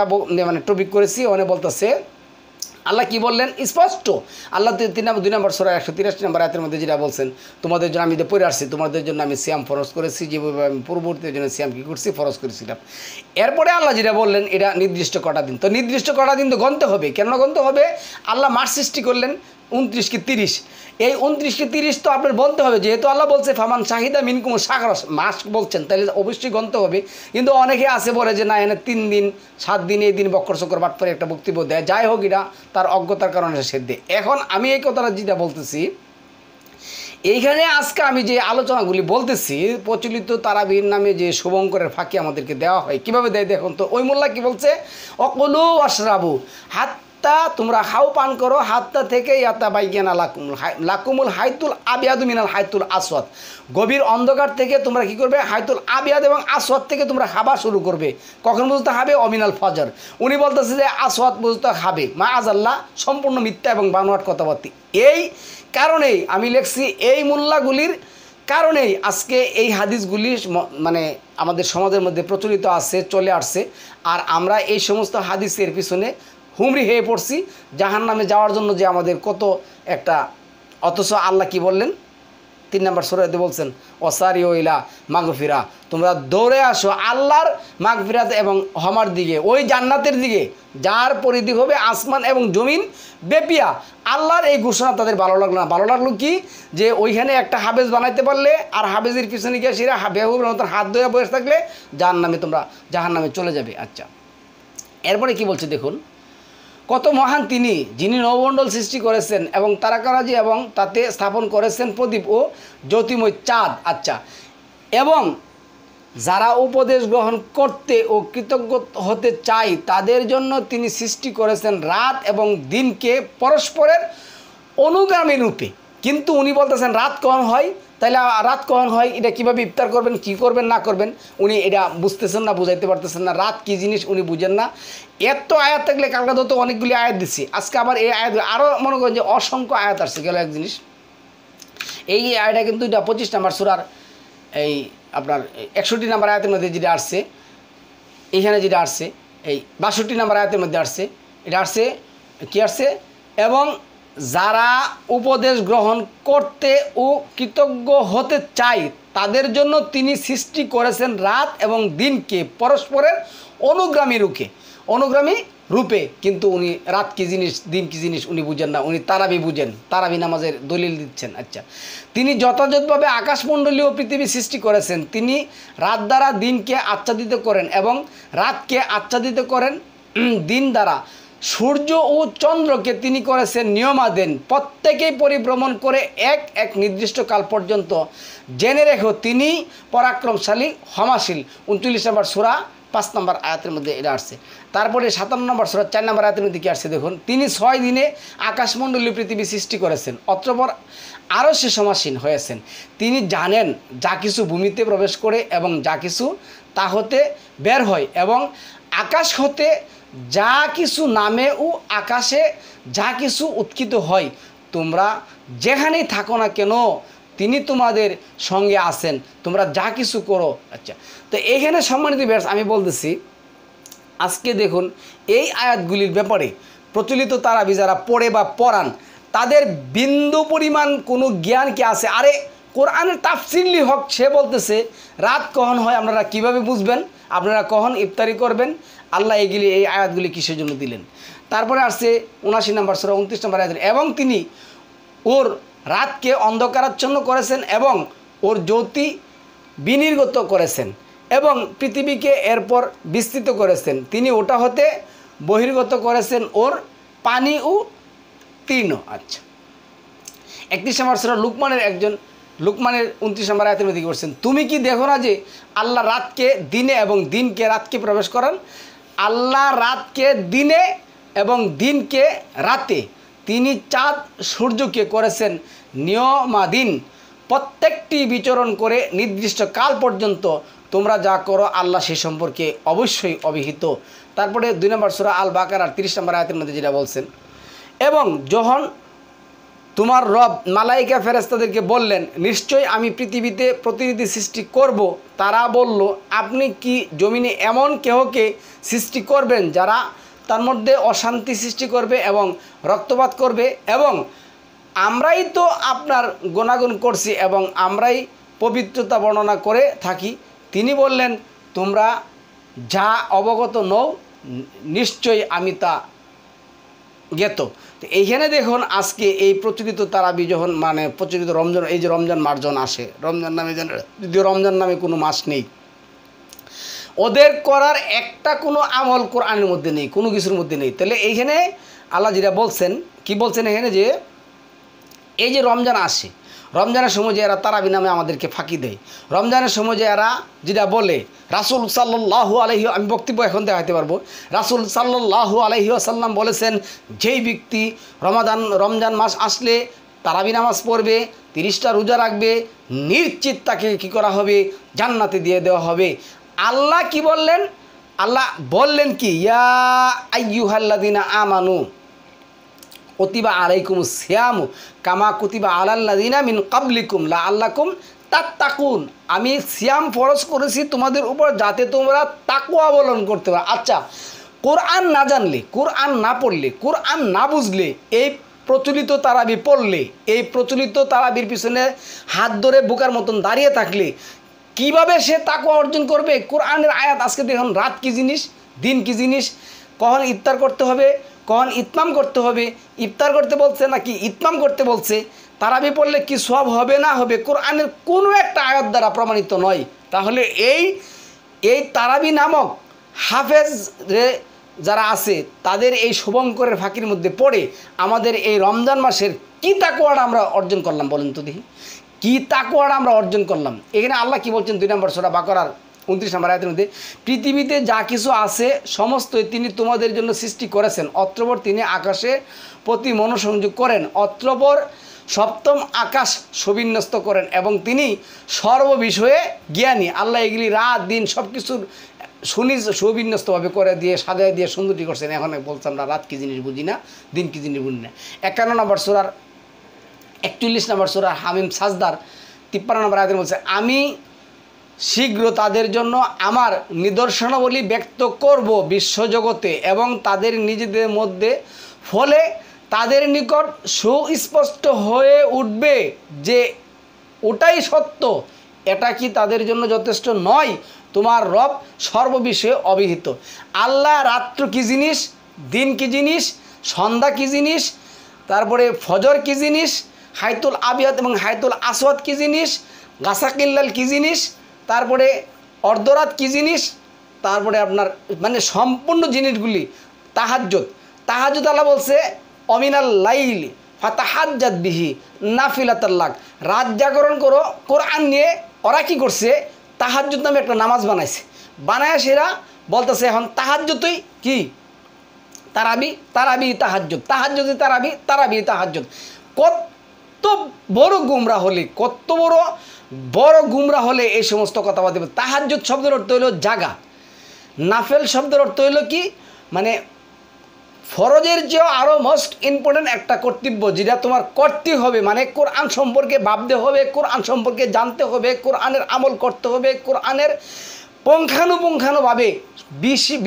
মানে টপিক করেছি, ওখানে বলতেছে আল্লাহ কি বললেন স্পষ্ট। আল্লাহ 2 নম্বর সূরা 183 নম্বর আয়াতের মধ্যে যেটা বলছেন, তোমাদের জন্য আমি পড়ে আসছি, তোমাদের জন্য আমি সিয়াম ফরজ করেছি, যেভাবে আমি পূর্ববর্তীর জন্য সিয়াম কী করছি, ফরজ করেছিলাম। এরপরে আল্লাহ যেটা বললেন এটা নির্দিষ্ট কটা দিন, তো নির্দিষ্ট কটা দিন তো গণতে হবে। কেন গণতে হবে? আল্লাহ মাস সৃষ্টি করলেন 29 কি 30, এই 29 কি 30 তো আপনার বলতে হবে, যেহেতু আল্লাহ বলছে ফামান শাহিদা মিনকুম শাহর মাস বলছেন, তাহলে অবশ্যই গণতে হবে। কিন্তু অনেকে আছে বলে যে না এনে 3 দিন 7 দিন এই দিন বক্কর চক্কর বাট করে একটা বক্তব্য দেয়। যাই হোক, এটা তার অজ্ঞতার কারণে সে দেয়। এখন আমি এই কথাটা যেটা বলতেছি, এইখানে আজকে আমি যে আলোচনাগুলি বলতেছি, প্রচলিত তারাবির নামে যে শুভঙ্করের ফাঁকি আমাদেরকে দেওয়া হয়, কীভাবে দেয় দেখুন তো। ওই মোল্লা কী বলছে, অকলু আশরাবু হাত্তা, তোমরা খাও পান করো, হাত্তা থেকে ইয়াতা বাইগিয়ানা লাকুমুল হাইতুল আবিয়াদু মিনাল হাইতুল আসওয়াদ, গভীর অন্ধকার থেকে তোমরা কি করবে, হাইতুল আবিয়াদ এবং আসওয়াদ থেকে তোমরা খাবা শুরু করবে। কখন বুঝতে হবে? অমিনাল ফজর। উনি বলতেছে যে আসওয়াদ বুঝতে খাবে, মা আজাল্লাহ সম্পূর্ণ মিথ্যা এবং বানোয়াট কথাবার্তা। এই কারণেই আমি লিখছি, এই মোল্লাগুলির কারণেই আজকে এই হাদিসগুলি মানে আমাদের সমাজের মধ্যে প্রচলিত আছে, চলে আসছে। আর আমরা এই সমস্ত হাদিসের পিছনে হুমরি হয়ে পড়ছি জাহান্নামে যাওয়ার জন্য, যে আমাদের কত একটা। অথচ আল্লাহ কি বললেন, 3 নম্বর সূরাতে বলছেন ওয়াসারিউ ইলা মাগফিরা, তোমরা দৌড়ে আসো আল্লাহর মাগফিরাত এবং ক্ষমার দিকে, ওই জান্নাতের দিকে যার পরিধি হবে আসমান এবং জমিন বেপিয়া। আল্লাহর এই ঘোষণা তাদের ভালো লাগলো না। ভালো লাগলো কি, যে ওইখানে একটা হাবেজ বানাইতে পারলে আর হাবেজের পিছনে গিয়ে সেরা বেহুবের মতন হাত ধরে বসে থাকলে জাহান্নামে চলে যাবে। আচ্ছা, এরপরে কি বলছে দেখুন, কত মহান তিনি, যিনি নবমণ্ডল সৃষ্টি করেছেন এবং তারকারাজি এবং তাতে স্থাপন করেছেন প্রদীপ ও জ্যোতির্ময় চাঁদ। আচ্ছা, এবং যারা উপদেশ গ্রহণ করতে ও কৃতজ্ঞ হতে চায় তাদের জন্য তিনি সৃষ্টি করেছেন রাত এবং দিনকে পরস্পরের অনুগামী রূপে। কিন্তু উনি বলতেছেন রাত কখন হয়, তাহলে রাত কখন হয় এটা কীভাবে ইফতার করবেন, কি করবেন না করবেন, উনি এটা বুঝতেছেন না, বুঝাইতে পারতেছেন না। রাত কী জিনিস উনি বুঝেন না। এত আয়াত থাকলে কালকা তো অনেকগুলি আয়াত দিচ্ছি, আজকে আবার এই আয়াত আরও মনে করেন যে অসংখ্য আয়াত আসছে। গেল এক জিনিস, এই আয়াতটা কিন্তু এটা 25 নম্বর সূরার এই আপনার 61 নম্বর আয়াতের মধ্যে যেটা আসছে, এইখানে যেটা আসছে এই 62 নম্বর আয়াতের মধ্যে আসছে, এটা আসছে কি আসছে, এবং যারা উপদেশ গ্রহণ করতে ও কৃতজ্ঞ হতে চায় তাদের জন্য তিনি সৃষ্টি করেছেন রাত এবং দিনকে পরস্পরের অনুগামী রূপে। কিন্তু উনি রাত কী জিনিস দিন কী জিনিস উনি বুঝেন না, উনি তারাবি বুঝেন, তারাবি নামাজের দলিল দিচ্ছেন। আচ্ছা, তিনি যথাযথভাবে আকাশমণ্ডলী ও পৃথিবী সৃষ্টি করেছেন। তিনি রাত দ্বারা দিনকে আচ্ছাদিত করেন এবং রাতকে আচ্ছাদিত করেন দিন দ্বারা। সূর্য ও চন্দ্রকে তিনি করেছেন নিয়মাধীন, প্রত্যেকেই পরিভ্রমণ করে এক এক নির্দিষ্ট কাল পর্যন্ত। জেনে রেখো তিনি পরাক্রমশালী ক্ষমাশীল। 39 নম্বর সূরা 5 নম্বর আয়াতের মধ্যে এটা আসছে। তারপরে 57 নম্বর সূরা 4 নম্বর আয়াতের মধ্যে কি আসছে দেখুন, তিনি 6 দিনে আকাশমণ্ডলী পৃথিবী সৃষ্টি করেছেন, অতঃপর আরও সে সমাসীন হয়েছেন। তিনি জানেন যা কিছু ভূমিতে প্রবেশ করে এবং যা কিছু তা হতে বের হয়, এবং আকাশ হতে যা কিছু নামে ও আকাশে যা কিছু উৎক্ষিপ্ত হয়। তোমরা যেখানেই থাকো না কেন তিনি তোমাদের সঙ্গে আছেন, তোমরা যা কিছু করো। আচ্ছা, তো এইখানে সম্মানিত ভিউয়ার্স আমি বলতেছি, আজকে দেখুন এই আয়াতগুলির ব্যাপারে প্রচলিত তারাবি যারা পড়ে বা পড়ান তাদের বিন্দু পরিমাণ কোনো জ্ঞান কি আছে? আরে কোরআনের তাফসীর লেখক সে বলতেছে রাত কখন হয় আপনারা কিভাবে বুঝবেন, আপনারা কখন ইফতারি করবেন, আল্লাহ এই আয়াতগুলি কিসের জন্য দিলেন। তারপরে আসছে 79 নম্বর সূরা 29 নম্বর আয়াত, এবং তিনি ওর রাতকে অন্ধকারাচ্ছন্ন করেছেন এবং ওর জ্যোতি বিনির্গত করেছেন এবং পৃথিবীকে এরপর বিস্তৃত করেছেন। তিনি ওটা হতে বহির্গত করেছেন ওর পানি ও তৃণ। আচ্ছা, 31 নম্বর সূরা লুকমানের 29 নম্বর আয়াতের মধ্যে করছেন, তুমি কি দেখো না যে আল্লাহ রাতকে দিনে এবং দিনকে রাতকে প্রবেশ করান? আল্লাহ রাতকে দিনে এবং দিনকে রাতে, তিনি চাঁদ সূর্যকে করেছেন নিয়মাধীন, প্রত্যেকটি বিচরণ করে নির্দিষ্ট কাল পর্যন্ত। তোমরা যা করো আল্লাহ সে সম্পর্কে অবশ্যই অবহিত। তারপরে 2 নম্বর সূরা আল বাকারার 30 নম্বর আয়াতের মধ্যে যেটা বলছেন, এবং যখন তোমার রব মালাইকা ফেরেশতাদেরকে বললেন নিশ্চয়ই আমি পৃথিবীতে প্রতিনিধি সৃষ্টি করব, তারা বলল আপনি কি জমিনে এমন কেহকে সৃষ্টি করবেন যারা তার মধ্যে অশান্তি সৃষ্টি করবে এবং রক্তপাত করবে, এবং আমরাই তো আপনার গুণাগুণ করছি এবং আমরাই পবিত্রতা বর্ণনা করে থাকি। তিনি বললেন তোমরা যা অবগত নও নিশ্চয়ই আমি তা জ্ঞাত। তো এইখানে দেখুন আজকে এই প্রচলিত তারাবি যখন মানে প্রচলিত রমজান, এই যে রমজান মাস যখন আসে, রমজান নামে যদিও রমজান নামে কোনো মাস নেই, ওদের করার একটা কোনো আমল কোরআনের মধ্যে নেই, কোনো কিছুর মধ্যে নেই। তাহলে এইখানে আল্লাহ যেটা বলছেন, কি বলছেন এখানে, যে এই যে রমজান আসে, রমজানের সময় যে এরা তারাবি নামে আমাদেরকে ফাঁকি দেয়, রমজানের সময় যে এরা যেটা বলে রাসূল সাল্লাল্লাহু আলাইহি, আমি বক্তব্য এখন দেখাতে পারবো, রাসূল সাল্লাল্লাহু আলাইহি ওয়াসাল্লাম বলেছেন যেই ব্যক্তি রমজান মাস আসলে তারাবি নামাজ পড়বে, 30টা রোজা রাখবে, নিশ্চিত তাকে কী করা হবে, জান্নাতে দিয়ে দেওয়া হবে। আল্লাহ কি বললেন? আল্লাহ বললেন কি, ইয়া আইয়ুহাল্লাযিনা আমানু কুতিবা আলাইকুমুস সিয়ামু কামা কুতিবা আলাল্লাযিনা মিন ক্বাবলিকুম লাআল্লাকুম তাত্তাকুন। আমি সিয়াম ফরজ করেছি তোমাদের উপর যাতে তোমরা তাকওয়া অবলম্বন করতে পারো। আচ্ছা, কোরআন না জানলে, কোরআন না পড়লে, কোরআন না বুঝলে এই প্রচলিত তারাবি পড়লে, এই প্রচলিত তারাবির পিছনে হাত ধরে বোকার মতন দাঁড়িয়ে থাকলে কিভাবে সে তাকওয়া অর্জন করবে? কোরআনের আয়াত আজকে দেখুন, রাত কী জিনিস, দিন কী জিনিস, কখন ইফতার করতে হবে, কখন ইতমাম করতে হবে, ইফতার করতে বলছে নাকি ইতমাম করতে বলছে, তারাবি পড়লে কি সওয়াব হবে না হবে, কোরআনের কোনো একটা আয়াত দ্বারা প্রমাণিত নয়। তাহলে এই তারাবি নামক হাফেজ যারা আছে তাদের এই শুভঙ্করের ফাঁকির মধ্যে পড়ে আমাদের এই রমজান মাসের কি তাকওয়াটা আমরা অর্জন করলাম বলেন তো দেখি, কি তাকওয়াটা আমরা অর্জন করলাম? এখানে আল্লাহ কি বলছেন 2 নম্বর সূরা বাকারার 29 নম্বর আয়াতের মধ্যে, পৃথিবীতে যা কিছু আছে সমস্তই তিনি তোমাদের জন্য সৃষ্টি করেছেন, অত্রপর তিনি আকাশে প্রতি মনোসংযোগ করেন, অত্রপর সপ্তম আকাশ সুবিন্যস্ত করেন এবং তিনি সর্ববিষয়ে জ্ঞানী। আল্লাহ এগুলি রাত দিন সব কিছুর সুবিন্যস্তভাবে করে দিয়ে সাজায় দিয়ে সুন্দরী করছেন। এখন বলছেন আমরা রাত কী জিনিস বুঝি না, দিন কী জিনিস বুঝি না। 51 নম্বর সূরার 41 নম্বর সূরা হামিম সাজদার 53 নম্বর আয়াতে বলছে, আমি শীঘ্র তাদের জন্য আমার নিদর্শনাবলী ব্যক্ত করব বিশ্বজগতে এবং তাদের নিজেদের মধ্যে, ফলে তাদের নিকট সুস্পষ্ট হয়ে উঠবে যে ওটাই সত্য। এটা কি তাদের জন্য যথেষ্ট নয়? তোমার রব সর্ববিষয়ে অবিহিত। আল্লাহ রাত্র কী জিনিস, দিন কী জিনিস, সন্ধ্যা কী জিনিস, তারপরে ফজর কী জিনিস, হাইতুল আবিয়াত এবং হাইতুল আসওয়াদ কী জিনিস, গাসাকিল্লাল কী জিনিস, তারপরে অর্ধরাত কী জিনিস, তারপরে আপনার মানে সম্পূর্ণ জিনিসগুলি, তাহাজ্জুদ আল্লাহ বলছে অমিনাল লাইল ফাতাহাজ্জাত বিহি নাফিলাতাল্লাক, রাত জাগরণ করো কোরআন নিয়ে। ওরা কী করছে? তাহাজ্জুদ নামে একটা নামাজ বানায় সেরা বলতেছে এখন তাহাজ্জুদই কি তারাবি তাহাজ্জুদ। কত বড় গুমরা হলে এই সমস্ত কথা বলতে হবে। তাহাজ্জুদ শব্দের অর্থ হইল জাগা, নাফেল শব্দের অর্থ হইল কি মানে ফরজের চেয়েও আরও মোস্ট ইম্পর্টেন্ট একটা কর্তব্য যেটা তোমার করতে হবে, মানে কোরআন সম্পর্কে ভাবতে হবে, কোরআন সম্পর্কে জানতে হবে, কোরআনের আমল করতে হবে, কোরআনের পুঙ্খানুপুঙ্খানুভাবে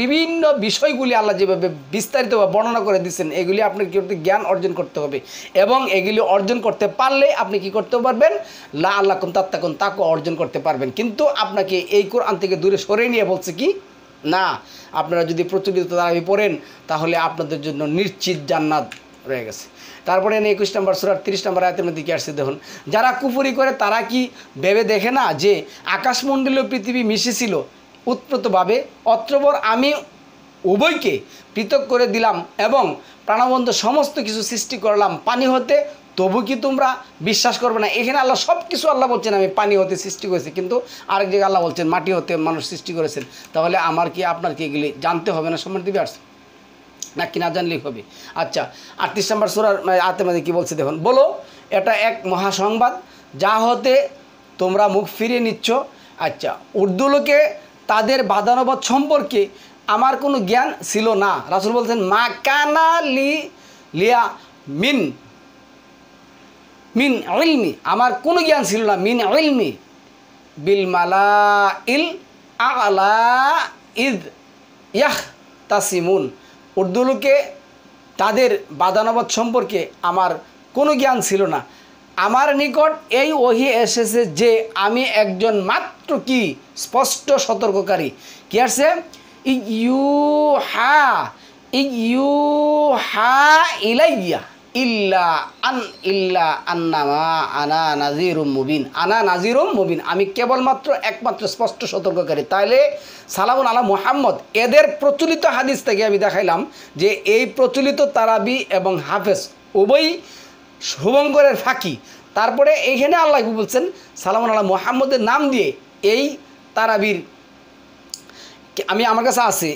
বিভিন্ন বিষয়গুলি আল্লাহ যেভাবে বিস্তারিতভাবে বর্ণনা করে দিচ্ছেন এগুলি আপনার কী করতে জ্ঞান অর্জন করতে হবে এবং এগুলি অর্জন করতে পারলে আপনি কি করতে পারবেন? লা আল্লাকুম তাত্তাকুন, তাকওয়া অর্জন করতে পারবেন। কিন্তু আপনাকে এই কোরআন থেকে দূরে সরে নিয়ে বলছে কি না, আপনারা যদি প্রচলিত তারাবি পড়েন তাহলে আপনাদের জন্য নিশ্চিত জান্নাত রয়ে গেছে। তারপরে 21 নম্বর সূরার 30 নম্বর আয়াতের মধ্যে কি আসছে দেখুন, যারা কুফরি করে তারা কি ভেবে দেখে না যে আকাশমণ্ডলীয় পৃথিবী মিশেছিল উৎপ্রতভাবে, অত্রপর আমি উভয়কে পৃথক করে দিলাম এবং প্রাণবন্ত সমস্ত কিছু সৃষ্টি করলাম পানি হতে, তবু কি তোমরা বিশ্বাস করবে না? এখানে আল্লাহ সব কিছু আল্লাহ বলছেন আমি পানি হতে সৃষ্টি করেছি, কিন্তু আরেক জায়গায় আল্লাহ বলছেন মাটি হতে মানুষ সৃষ্টি করেছেন। তাহলে আমার কি আপনার কি এগুলি জানতে হবে না? সম্মান দিবে আসছে নাকি না জানলেই হবে? আচ্ছা, 38 নম্বর সূরার আয়াতের মধ্যে কী বলছে দেখুন, বলো এটা এক মহাসংবাদ যা হতে তোমরা মুখ ফিরিয়ে নিচ্ছ। আচ্ছা, উর্দু লোকে তাদের বাদানুবাদ সম্পর্কে আমার কোনো জ্ঞান ছিল না। রাসূল বলছেন মা কানা লিয়া মিন ইলমি, আমার কোনো জ্ঞান ছিল না, মিন ইলমি বিল মালাইল আলা ইদ ইয়াহতাসিমুন, উর্দু লোকে তাদের বাদানুবাদ সম্পর্কে আমার কোনো জ্ঞান ছিল না। আমার নিকট এই ওহী এসেছে যে আমি একজন মাত্র কি স্পষ্ট সতর্ককারী। কি আসছে? ইউহা ইলাইয়া ইল্লা আন্নামা আনা নাজিরুম মুবিন, আমি কেবলমাত্র একমাত্র স্পষ্ট সতর্ককারী। তাইলে সালামুন আলা মুহাম্মদ, এদের প্রচলিত হাদিস থেকে আমি দেখাইলাম যে এই প্রচলিত তারাবি এবং হাফেজ উভয়ই শুভঙ্করের ফাঁকি। তারপরে এইখানে আল্লাহ বলছেন সালামুন আলা মুহাম্মদের নাম দিয়ে এই তারাবির আমার কাছে আছে,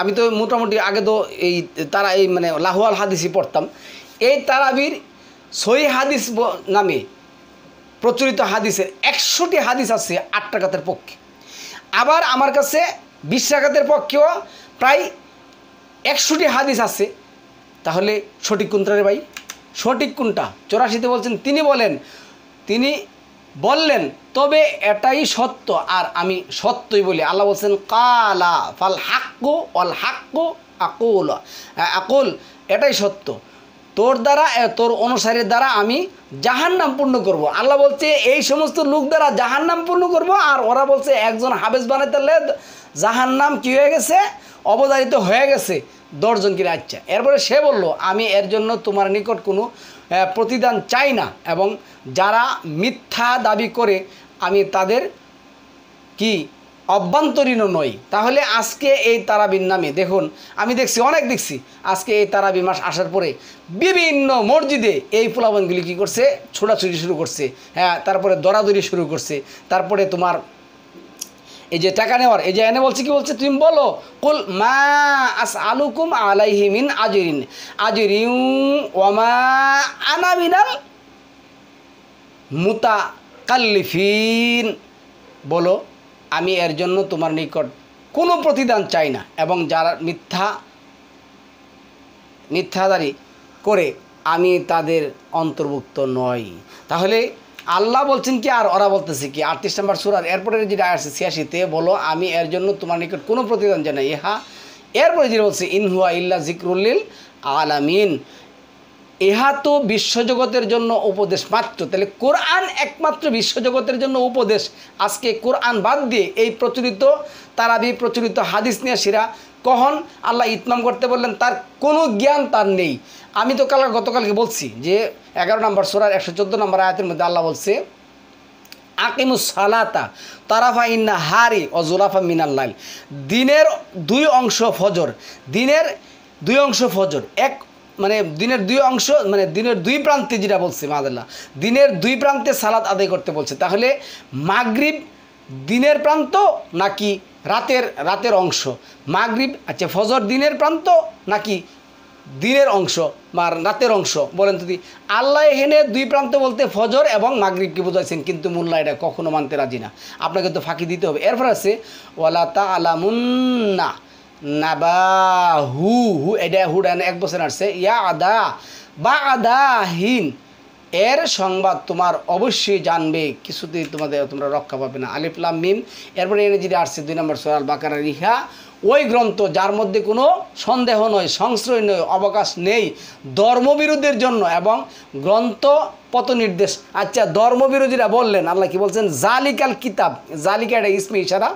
আমি তো মোটামুটি আগে তো এই মানে লাহওয়াল হাদিসই পড়তাম। এই তারাবির সহিহ হাদিস নামে প্রচলিত হাদিসের 100টি হাদিস আছে 8 রাকাতের পক্ষে, আবার আমার কাছে 20 রাকাতের পক্ষেও প্রায় 100টি হাদিস আছে। তাহলে সঠিক কোনটা রে ভাই? সঠিক কোনটা? 84তে বলছেন তিনি বললেন তবে এটাই সত্য আর আমি সত্যই বলি। আল্লাহ বলছেন কালা ফাল হাক্কু ওয়াল হাক্কু আকুল, এটাই সত্য, তোর দ্বারা তোর অনুসারীর দ্বারা আমি জাহান্নাম পূর্ণ করব। আল্লাহ বলছে এই সমস্ত লোক দ্বারা জাহান্নাম পূর্ণ করব, আর ওরা বলছে একজন হাফেজ বানাইতে হলে জাহান্নাম কি হয়ে গেছে, অবধারিত হয়ে গেছে 10 জন কিনে। আচ্ছা, এরপরে সে বলল আমি এর জন্য তোমার নিকট কোনো প্রতিদান চাই না, এবং যারা মিথ্যা দাবি করে আমি তাদের কি অভ্যন্তরীণও নই। তাহলে আজকে এই তারাবির নামে দেখুন, আমি দেখছি অনেক দেখছি, আজকে এই তারাবি মাস আসার পরে বিভিন্ন মসজিদে এই পোলাবনগুলি কী করছে, ছোটাছুটি শুরু করছে, হ্যাঁ, তারপরে দরাদরি শুরু করছে, তারপরে তোমার এই যে টাকা নেওয়ার, এই যে এনে বলছে কি বলছে, তুমি বলো কুল মা আসআলুকুম আলাইহি মিন আজরিন আজরিউ ওয়া মা আনা মিনাল মুতাকাল্লিফিন, বলো আমি এর জন্য তোমার নিকট কোনো প্রতিদান চাই না, এবং যারা মিথ্যাদারি করে আমি তাদের অন্তর্ভুক্ত নই। তাহলে আল্লাহ বলছেন কি, আর ওরা বলতেছে কি 38 নম্বর সূরার এরপরে যেটা আসছে 86-তে, বলো আমি এর জন্য তোমার নিকট কোনো প্রতিদান চাই না। ইহা এরপরে যেটা বলছে ইন হুয়া ইল্লা যিকরুল আলামিন, ইহা তো বিশ্বজগতের জন্য উপদেশ মাত্র। তাহলে কোরআন একমাত্র বিশ্বজগতের জন্য উপদেশ। আজকে কোরআন বাদ দিয়ে এই প্রচলিত তারাবি, প্রচলিত হাদিস নিয়ে সেরা কখন আল্লাহ ইতমাম করতে বললেন তার কোনো জ্ঞান তার নেই। আমি তো গতকালকে বলছি যে 11 নম্বর সূরার 114 নম্বর আয়াতের মধ্যে আল্লাহ বলছে আকিমুস সালাতা তারাফা ইন্না হারি ও জুলাফা মিনাল লাইল, দিনের 2 অংশ ফজর, দিনের 2 অংশ ফজর, এক মানে দিনের 2 অংশ, মানে দিনের 2 প্রান্তে, যেটা বলছে মাদাল্লাহ, দিনের 2 প্রান্তে সালাত আদায় করতে বলছে। তাহলে মাগরিব দিনের প্রান্ত নাকি রাতের অংশ? মাগরিব, আচ্ছা, ফজর দিনের প্রান্ত নাকি দিনের অংশ বা রাতের অংশ? বলেন যদি। আল্লাহ এখানে 2 প্রান্ত বলতে ফজর এবং মাগরিবকে বোঝাইছেন, কিন্তু মোল্লা এটা কখনো মানতে রাজি না, আপনাকে তো ফাঁকি দিতে হবে। এরপর আছে ওয়ালা তা'লামুন্না নাবাহু, এটা হুডান 1 বছর আসছে, ইয়া আদা বা আদাহীন, এর সংবাদ তোমার অবশ্যই জানবে, কিছুতেই তোমরা রক্ষা পাবে না। আলিফ লাম মিম। এরপরে এনে যেটা আসছে 2 নম্বর সূরা আল বাকারা, ইহা ওই গ্রন্থ যার মধ্যে কোনো সন্দেহ নয়, সংশয় নয়, অবকাশ নেই ধর্মবিরোধীর জন্য, এবং গ্রন্থ পত নির্দেশ। আচ্ছা, ধর্মবিরোধীরা বললেন, আল্লাহ কি বলছেন, জালিকাল কিতাব, জালিকা এটা ইসমে ইশারা,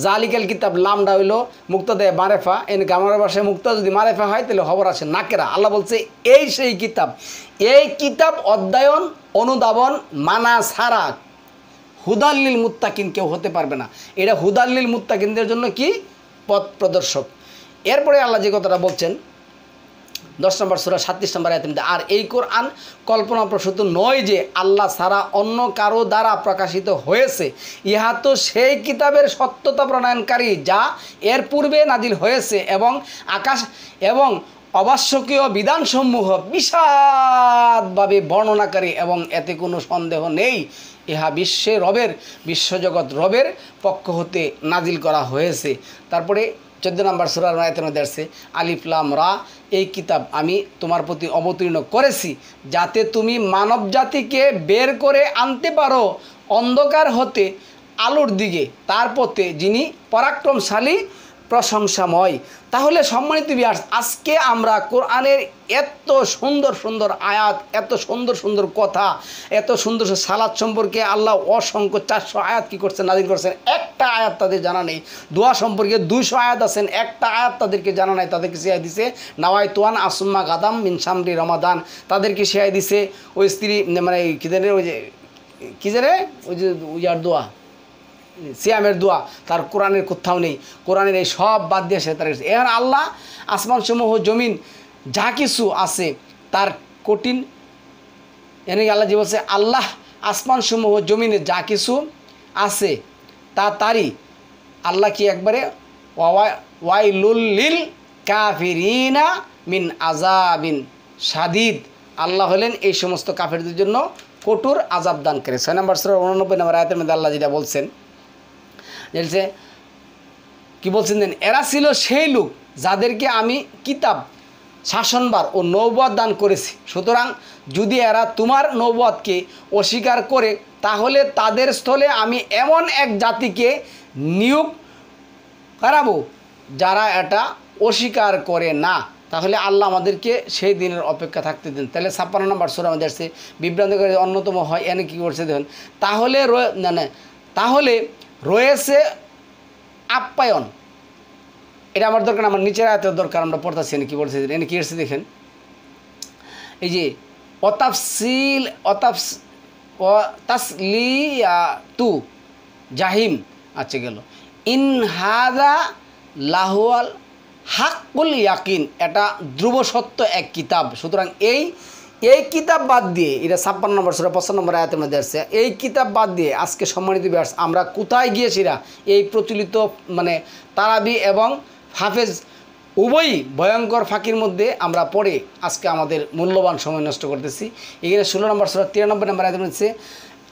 জালিকাল কিতাব লামটা হইলো মুক্তাদে মারেফা, এন গামার ভাষায় মুক্তা যদি মারেফা হয় তাহলে খবর আসে নাকেরা। আল্লাহ বলছে এই সেই কিতাব, এই কিতাব অধ্যয়ন অনুধাবন মানা ছাড়া হুদাল্লিল মুত্তাকিন কেউ হতে পারবে না। এটা হুদাল্লিল মুত্তাকিনদের জন্য কি পথ প্রদর্শক। এরপরে আল্লাহ যে কথাটা বলছেন 10 নম্বর সূরা 37 নম্বর আয়াতে, আর এই কোরআন কল্পনাপ্রসূত নয় যে আল্লাহ ছাড়া অন্য কারো দ্বারা প্রকাশিত হয়েছে, ইহা তো সেই কিতাবের সত্যতা প্রণয়নকারী যা এর পূর্বে নাজিল হয়েছে, এবং আকাশ এবং অবাশ্যকীয় বিধানসমূহ বিশদভাবে বর্ণনাকারী, এবং এতে কোনো সন্দেহ নেই ইহা বিশ্বজগৎ রবের পক্ষ হতে নাজিল করা হয়েছে। তারপরে 14 নম্বর সূরার আয়াতের মধ্যে আছে আলিফ লাম রা, এই কিতাব আমি তোমার প্রতি অবতীর্ণ করেছি যাতে তুমি মানব জাতিকে বের করে আনতে পারো অন্ধকার হতে আলোর দিকে, তার পথে যিনি পরাক্রমশালী প্রশংসাময়। তাহলে সম্মানিত ভিউয়ার্স, আজকে আমরা কোরআনের এত সুন্দর সুন্দর আয়াত, এত সুন্দর সুন্দর কথা, এত সুন্দর সালাত সম্পর্কে আল্লাহ অসংখ্য 400 আয়াত কী করছেন, নাজিল করছেন, একটা আয়াত তাদের জানা নেই। দোয়া সম্পর্কে 200 আয়াত আছেন, একটা আয়াত তাদেরকে জানা নাই। তাদেরকে শিয়াই দিছে নাওয়াই তোয়ান আসুম্মা গাদাম মিন সামরি রমাদান, তাদেরকে শিয়াই দিছে ওই স্ত্রী, মানে কী জানে ওই যে কী জানে ওই যে ইয়ার দোয়া, সিয়ামের দোয়া, তার কোরআনের কোথাও নেই। কোরআনের এই সব বাদ দিয়ে সে তার এখন আল্লাহ আসমানসমূহ জমিন যা কিছু আছে তার কঠিন, এনে আল্লাহ যে বলছে আল্লাহ আসমানসমূহ জমিনে যা কিছু আছে তা তারই, আল্লাহ কি একবারে ওয়াইলুল লিল কাফিরিনা মিন আযাবিন শাদীদ, আল্লাহ হলেন এই সমস্ত কাফেরদের জন্য কঠোর আযাব দান করে। 6 নম্বর সূরা 89 নম্বর আয়াতের মধ্যে আল্লাহ যেটা বলছেন যে কি বলছেন, এরা ছিল সেই লোক যাদেরকে আমি কিতাব, শাসনভার ও নবুয়ত দান করেছি, সুতরাং যদি এরা তোমার নবুয়তকে অস্বীকার করে তাহলে তাদের স্থলে আমি এমন এক জাতিকে নিয়োগ করাবো যারা এটা অস্বীকার করে না। তাহলে আল্লাহ আমাদেরকে সেই দিনের অপেক্ষা থাকতে দিন। তাহলে 56 নম্বর সূরা আমাদের আসছে বিভ্রান্তকারী অন্যতম হয় এনে কী করছে দেখুন, তাহলে রয়েছে আপ্যায়ন। এটা আমার দরকার, আমার নিচের আয়াতের দরকার, আমরা পড়তেছি এনে কী বলছে, এনে কী এসেছে দেখেন, এই যে তাসলিয়াতু জাহিম। আচ্ছা গেল ইন হাদা লাহুয়াল হাক্কুল ইয়াকিন, এটা ধ্রুব সত্য এক কিতাব। সুতরাং এই কিতাব বাদ দিয়ে, এটা 56 নম্বর সূরা 55 নম্বর আয়াতের মধ্যে আসছে, এই কিতাব বাদ দিয়ে আজকে সম্মানিত ভিউয়ার্স আমরা কোথায় গিয়েছিরা, এই প্রচলিত মানে তারাবি এবং হাফেজ উভয়ই ভয়ঙ্কর ফাঁকির মধ্যে আমরা পড়ে আজকে আমাদের মূল্যবান সময় নষ্ট করতেছি। এখানে 16 নম্বর সূরা 93 নম্বর আয়াতে বলছে,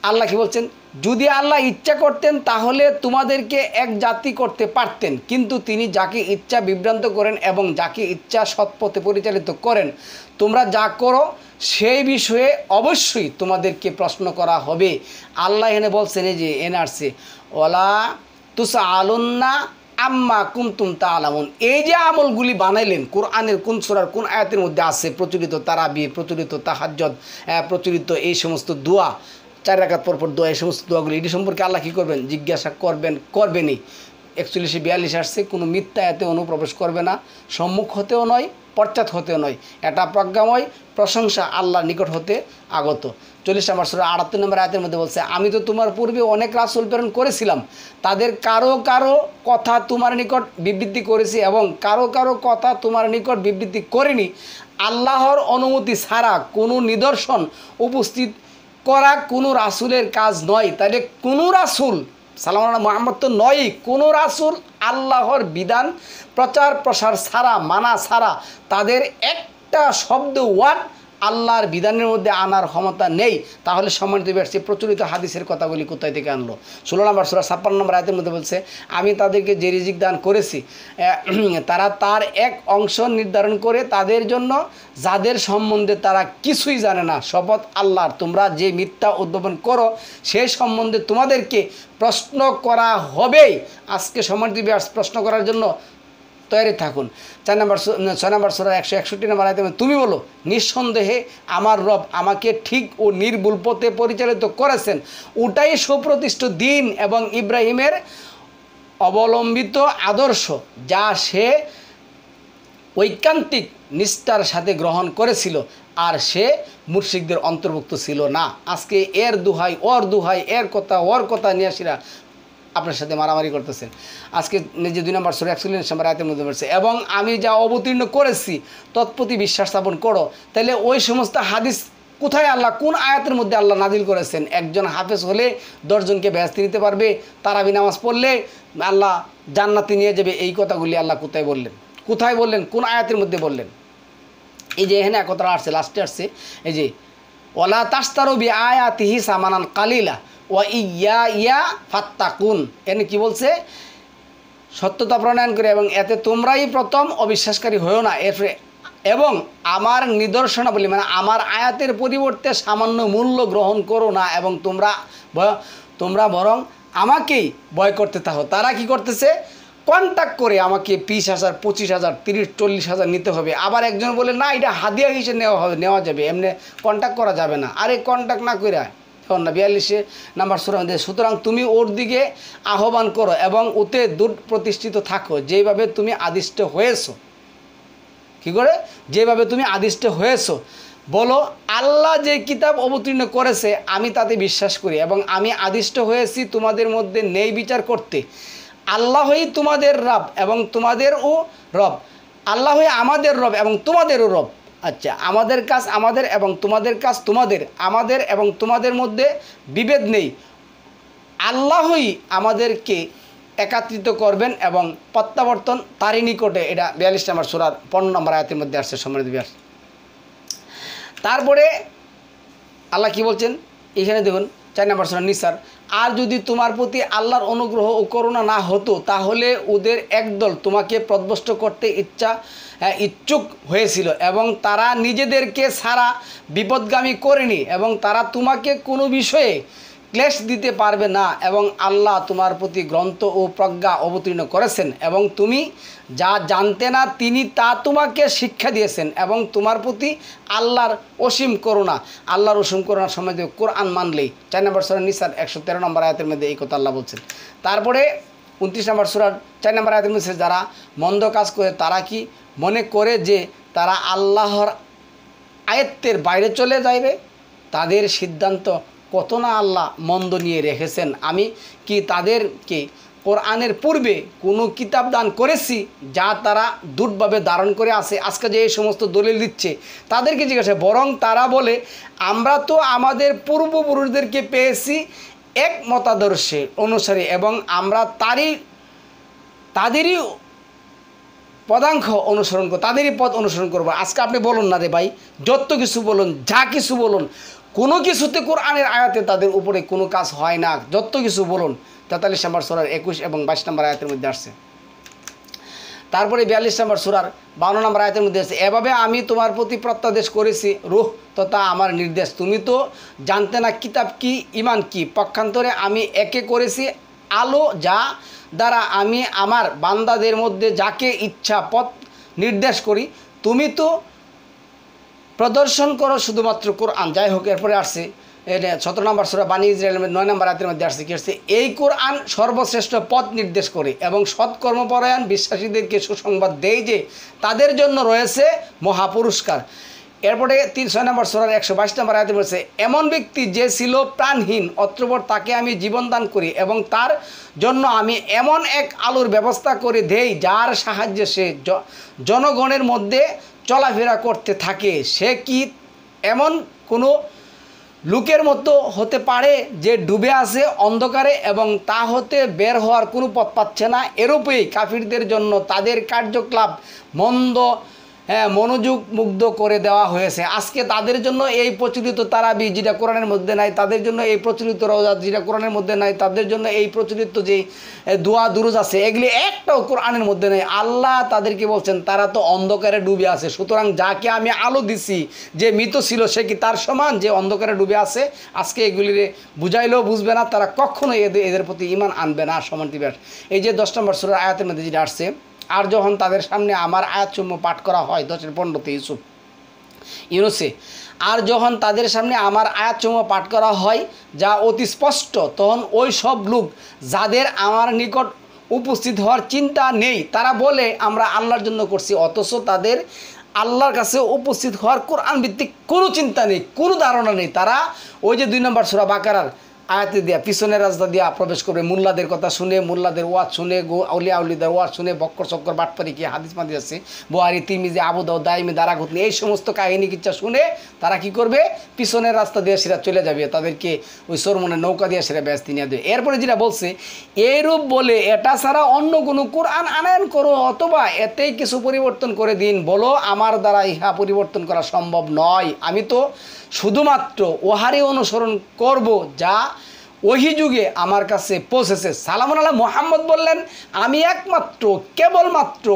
আল্লাহ কি বলছেন, যদি আল্লাহ ইচ্ছা করতেন তাহলে তোমাদেরকে এক জাতি করতে পারতেন, কিন্তু তিনি যাকে ইচ্ছা বিভ্রান্ত করেন এবং যাকে ইচ্ছা সৎপথে পরিচালিত করেন। তোমরা যা করো সেই বিষয়ে অবশ্যই তোমাদেরকে প্রশ্ন করা হবে। আল্লাহ এখানে বলছেন, এই যে এনে আসছে ওয়ালা তুসআলুন্না আম্মা কুনতুম তা'লামুন। এই যে আমলগুলি বানাইলেন কোরআনের কোন সূরার কোন আয়াতের মধ্যে আছে, প্রচলিত তারাবি, প্রচলিত তাহাজ্জুদ, প্রচলিত এই সমস্ত দোয়া, 4 রাকাত পরপর দোয়া, এই সমস্ত দোয়াগুলি এটি সম্পর্কে আল্লাহ কী করবেন, জিজ্ঞাসা করবেনই। 41-42 আসছে, কোনো মিথ্যা এতে অনুপ্রবেশ করবে না, সম্মুখ হতেও নয়, পশ্চাৎ হতেও নয়, এটা প্রজ্ঞাময় প্রশংসা আল্লাহর নিকট হতে আগত। 40 নম্বর সূরা 78 নম্বর আয়াতের মধ্যে বলছে, আমি তো তোমার পূর্বে অনেক রাসূল প্রেরণ করেছিলাম, তাদের কারো কারো কথা তোমার নিকট বিবৃতি করেছি এবং কারো কারো কথা তোমার নিকট বিবৃতি করিনি। আল্লাহর অনুমতি ছাড়া কোনো নিদর্শন উপস্থিত করা কোনো রাসূলের কাজ নয়। তাহলে কোনো রাসূল সাল্লাল্লাহু মুহাম্মদ তো নয়ই, কোনো রাসূল আল্লাহর বিধান প্রচার প্রসার ছাড়া, মানা ছাড়া তাদের একটা শব্দ ওয়ার্ড আল্লাহর বিধানের মধ্যে আনার ক্ষমতা নেই। তাহলে সম্মানিত ব্যক্তি প্রচলিত হাদিসের কথাগুলি কোথায় থেকে আনলো? 16 নম্বর সূরা 56 নম্বর আয়াতের মধ্যে বলছে, আমি তাদেরকে যে রিজিক দান করেছি তারা তার এক অংশ নির্ধারণ করে তাদের জন্য, যাদের সম্বন্ধে তারা কিছুই জানে না। শপথ আল্লাহর, তোমরা যে মিথ্যা উদ্ভাবন করো সেই সম্বন্ধে তোমাদেরকে প্রশ্ন করা হবেই। আজকে সম্মানিত ব্যক্তি প্রশ্ন করার জন্য তৈরি থাকুন। 6 নম্বর সূরা 161 নম্বর আয়াতে তুমি বলো, নিঃসন্দেহে আমার রব আমাকে ঠিক ও নির্ভুল পথে পরিচালিত করেছেন, ওটাই সুপ্রতিষ্ঠিত দিন এবং ইব্রাহিমের অবলম্বিত আদর্শ, যা সে ঐকান্তিক নিষ্ঠার সাথে গ্রহণ করেছিল, আর সে মুশরিকদের অন্তর্ভুক্ত ছিল না। আজকে এর দুহাই ওর দুহাই, এর কথা ওর কথা নিয়ে আসিরা আপনার সাথে মারামারি করতেছেন। আজকে নিজে 2 নম্বর সূরা 41 নম্বর আয়াতের মধ্যে বলছে, এবং আমি যা অবতীর্ণ করেছি তৎপ্রতি বিশ্বাস স্থাপন করো। তাহলে ওই সমস্ত হাদিস কোথায় আল্লাহ কোন আয়াতের মধ্যে আল্লাহ নাজিল করেছেন? একজন হাফেজ হলে 10 জনকে বেহেশতে নিতে পারবে, তারাবি নামাজ পড়লে আল্লাহ জান্নাতে নিয়ে যাবে, এই কথাগুলি আল্লাহ কোথায় বললেন? কোথায় বললেন? কোন আয়াতের মধ্যে বললেন? এই যে এখানে একথা আসছে, লাস্টে আসছে এই যে ওয়ালা তাশতারু বিআয়াতিহি সামানান কালিলা ওয়া ইয়া ফাত্তাকুন। এনে কি বলছে? সত্যতা প্রণয়ন করে এবং এতে তোমরাই প্রথম অবিশ্বাসকারী হয়েও না। এরপরে এবং আমার নিদর্শনাবলী মানে আমার আয়াতের পরিবর্তে সামান্য মূল্য গ্রহণ করো না এবং তোমরা বরং আমাকেই ভয় করতে থাকো। তারা কি করতেছে? কন্ট্যাক্ট করে আমাকে 20,000, 25,000, 30, 40,000 নিতে হবে। আবার একজন বলে না, এটা হাদিয়া হিসেবে নেওয়া যাবে, এমনি কন্ট্যাক্ট করা যাবে না। আরে কন্ট্যাক্ট না করে না 42 নম্বর সূরা মধ্যে, সুতরাং তুমি ওর দিকে আহ্বান করো এবং ওতে দৃঢ় প্রতিষ্ঠিত থাকো, যেভাবে তুমি আদিষ্ট হয়েছো। কী করে? যেভাবে তুমি আদিষ্ট হয়েছো। বলো, আল্লাহ যে কিতাব অবতীর্ণ করেছে আমি তাতে বিশ্বাস করি এবং আমি আদিষ্ট হয়েছি তোমাদের মধ্যে ন্যায় বিচার করতে। আল্লাহই তোমাদের রব এবং তোমাদেরও রব, আল্লাহই আমাদের রব এবং তোমাদেরও রব। আচ্ছা, আমাদের কাজ আমাদের এবং তোমাদের কাজ তোমাদের, আমাদের এবং তোমাদের মধ্যে বিভেদ নেই। আল্লাহই আমাদেরকে একত্রিত করবেন এবং প্রত্যাবর্তন তারই নিকটে। এটা 42 নম্বর সূরার 15 নম্বর আয়াতের মধ্যে আসছে সম্মানিত বিয়ার। তারপরে আল্লাহ কি বলছেন এখানে দেখুন 4 নম্বর সূরা নিসার, আর যদি তোমার প্রতি আল্লাহর অনুগ্রহ ও করুণা না হতো তাহলে ওদের একদল তোমাকে প্রধ্বস্ত করতে ইচ্ছুক হয়েছিল এবং তারা নিজেদেরকে ছাড়া বিপদগামী করেনি এবং তারা তোমাকে কোনো বিষয়ে ক্লেশ দিতে পারবে না, এবং আল্লাহ তোমার প্রতি গ্রন্থ ও প্রজ্ঞা অবতীর্ণ করেছেন, এবং তুমি যা জানতে না তিনি তা তোমাকে শিক্ষা দিয়েছেন, এবং তোমার প্রতি আল্লাহর অসীম করুণা। আল্লাহর অসীম করুণার সময় কোরআন মানলেই 4 নম্বর সূরা নিসার 113 নম্বর আয়াতের মধ্যে এই কথা আল্লাহ বলছেন। তারপরে 29 নম্বর সূরার 4 নম্বর আয়াতের মধ্যে যারা মন্দ কাজ করে তারা কি মনে করে যে তারা আল্লাহর আয়াতের বাইরে চলে যাবে? তাদের সিদ্ধান্ত কত না আল্লাহ মন্দ নিয়ে রেখেছেন। আমি কি তাদেরকে কোরআনের পূর্বে কোনো কিতাব দান করেছি যা তারা দুটভাবে ধারণ করে আছে? আজকে যে এই সমস্ত দলিল দিচ্ছে তাদেরকে জিজ্ঞাসা, বরং তারা বলে আমরা তো আমাদের পূর্বপুরুষদেরকে পেয়েছি এক মতাদর্শে অনুসারী, এবং আমরা তাদেরই পদাঙ্ক অনুসরণ করব, তাদেরই পথ অনুসরণ করবো। আজকে আপনি বলুন না রে ভাই, যত কিছু বলুন, যা কিছু বলুন, কোনো কিছুতে কোরআনের আয়াতে তাদের উপরে কোনো কাজ হয় না। যত কিছু বলুন 43 নম্বর সূরার 21 এবং 22 নম্বর আয়াতের মধ্যে আসছে। তারপরে 42 নম্বর সূরার 52 নম্বর আয়াতের মধ্যে আছে, এভাবে আমি তোমার প্রতি প্রত্যাদেশ করেছি রূহ তথা আমার নির্দেশ, তুমি তো জানতে না কিতাব কি ঈমান কি। পক্ষান্তরে আমি একে করেছি আলো, যা দ্বারা আমি আমার বান্দাদের মধ্যে যাকে ইচ্ছা পথ নির্দেশ করি। তুমি তো প্রদর্শন করো শুধুমাত্র কোরআন। যাই হোক, এরপরে আসছে 17 নম্বর সূরা বানী ইসরাঈলের 9 নম্বর আয়াতের মধ্যে আসছে কি আসছে, এই কোরআন সর্বশ্রেষ্ঠ পথ নির্দেশ করে এবং সৎকর্মপরায়ণ বিশ্বাসীদেরকে সুসংবাদ দেয় যে তাদের জন্য রয়েছে মহাপুরস্কার। এরপরে 6 নম্বর সূরার 122 নম্বর আয়াতে বলছে, এমন ব্যক্তি যে ছিল প্রাণহীন অতঃপর তাকে আমি জীবন দান করি এবং তার জন্য আমি এমন এক আলোর ব্যবস্থা করে দেই যার সাহায্যে সে জনগণের মধ্যে চলাফেরা করতে থাকে। সে কি এমন কোনো লোকের মতো হতে পারে যে ডুবে আছে অন্ধকারে এবং তা হতে বের হওয়ার কোনো পথ পাচ্ছে না? এরূপেই কাফিরদের জন্য তাদের কার্যকলাপ মনোযোগ মুগ্ধ করে দেওয়া হয়েছে। আজকে তাদের জন্য এই প্রচলিত তারাবি যেটা কোরআনের মধ্যে নাই, তাদের জন্য এই প্রচলিত রওজা যেটা কোরআনের মধ্যে নাই, তাদের জন্য এই প্রচলিত যে দোয়া দুরুজ আছে এগুলি একটাও কোরআনের মধ্যে নেই। আল্লাহ তাদেরকে বলছেন তারা তো অন্ধকারে ডুবে আছে, সুতরাং যাকে আমি আলো দিছি যে মৃত ছিল সে কি তার সমান যে অন্ধকারে ডুবে আছে? আজকে এগুলির বুঝাইলেও বুঝবে না, তারা কখনোই এদের প্রতি ঈমান আনবে না। সমান্তিবাস এই যে 10 নম্বর সূরার আয়াতের মধ্যে যেটা আসছে, আর যখন তাদের সামনে আমার আয়াতসমূহ পাঠ করা হয় 10-15 ইউনুসে, আর যখন তাদের সামনে আমার আয়াতসমূহ পাঠ করা হয় যা অতি স্পষ্ট, তখন ওই সব লোক যাদের আমার নিকট উপস্থিত হওয়ার চিন্তা নেই তারা বলে আমরা আল্লাহর জন্য করছি, অথচ তাদের আল্লাহর কাছে উপস্থিত হওয়ার কোরআন ভিত্তিক কোনো চিন্তা নেই, কোনো ধারণা নেই। তারা ওই যে 2 নম্বর সূরা বাকারার আয়াতে দিয়া পিছনের রাস্তা দিয়া প্রবেশ করবে, মোল্লাদের কথা শুনে, মোল্লাদের ওয়াজ শুনে, আউলিয়া আউলিদের ওয়াজ শুনে, বক্কর চক্কর বাটপারি কি হাদিস মাদিস আছে, বুহারি তিরমিজি আবু দাউদ দাইমি দারাকুতনি, এই সমস্ত কাহিনী কিচ্ছা শুনে তারা কি করবে, পিছনের রাস্তা দিয়ে সেরা চলে যাবে, তাদেরকে ওই সরমনের নৌকা দিয়ে সেরা ব্যস্ত নিয়ে দেবে। এরপরে যেটা বলছে, এইরূপ বলে এটা ছাড়া অন্য কোনো কোরআন আনয়ন করো অথবা এতেই কিছু পরিবর্তন করে দিন, বলো আমার দ্বারা ইহা পরিবর্তন করা সম্ভব নয়। আমি তো শুধুমাত্র ওহারি অনুসরণ করব যা ওহি যুগে আমার কাছে পৌঁছেছে। সালামুন আলাইহি মুহাম্মদ বললেন আমি একমাত্র কেবলমাত্র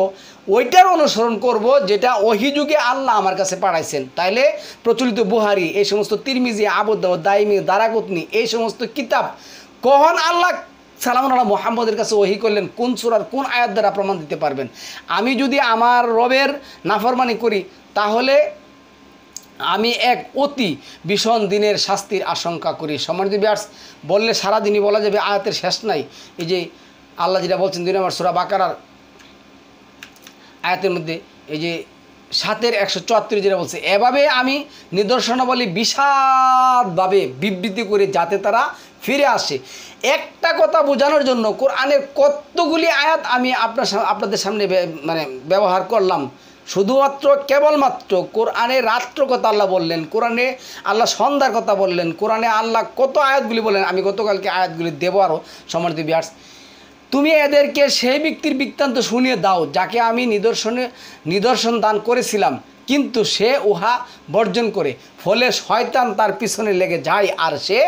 ওইটার অনুসরণ করব যেটা ওহি যুগে আল্লাহ আমার কাছে পাঠাইছেন। তাইলে প্রচলিত বুহারি, এই সমস্ত তিরমিজি, আবু দাউদ, দাইমি, দারাকুতনি, এই সমস্ত কিতাব কখন আল্লাহ সালামুন আলাইহি মুহাম্মদের কাছে ওহি করলেন, কোন সূরার কোন আয়াত দ্বারা প্রমাণ দিতে পারবেন? আমি যদি আমার রবের নাফরমানি করি তাহলে আমি এক অতি ভীষণ দিনের শাস্তির আশঙ্কা করি। সম্মানিত ভিউয়ার্স, বললে সারাদিনই বলা যাবে, আয়াতের শেষ নাই। এই যে আল্লাহ যেটা বলছেন 2 নম্বর সূরা বাকারার আয়াতের মধ্যে এই যে 7-এর 174 যেটা বলছে, এভাবে আমি নিদর্শনাবলী বিশালভাবে বিবৃতি করে যাতে তারা ফিরে আসে। একটা কথা বোঝানোর জন্য কোরআনের কতগুলি আয়াত আমি আপনাদের সামনে ব্যবহার করলাম। শুধুমাত্র কেবলমাত্র কোরআনে রাত্র কথা আল্লাহ বললেন, কোরআনে আল্লাহ সন্ধ্যার কথা বললেন, কোরআনে আল্লাহ কত আয়াতগুলি বললেন। আমি গতকালকে আয়াতগুলি দেবো আরও। সম্মানিত ভিউয়ার্স, তুমি এদেরকে সেই ব্যক্তির বৃত্তান্ত শুনিয়ে দাও যাকে আমি নিদর্শন দান করেছিলাম, কিন্তু সে উহা বর্জন করে, ফলে শয়তান তার পিছনে লেগে যায় আর সে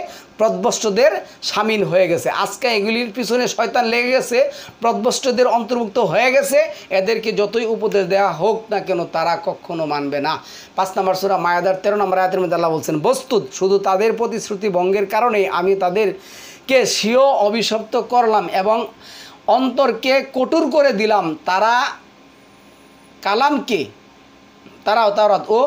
পথভ্রষ্টদের শামিল হয়ে গেছে। আজকে এগুলির পিছনে শয়তান লেগে গেছে, পথভ্রষ্টদের অন্তর্ভুক্ত হয়ে গেছে। এদেরকে যতই উপদেশ দেওয়া হোক না কেন তারা কখনো মানবে না। 5 নম্বর সূরা মায়াদার 13 নম্বর আয়াতের মধ্যে আল্লাহ বলছেন, বস্তুত শুধু তাদের প্রতিশ্রুতি ভঙ্গের কারণেই আমি তাদেরকে স্বীয় অভিশপ্ত করলাম এবং অন্তরকে কঠোর করে দিলাম। তারা কালামকে তাওরাত ও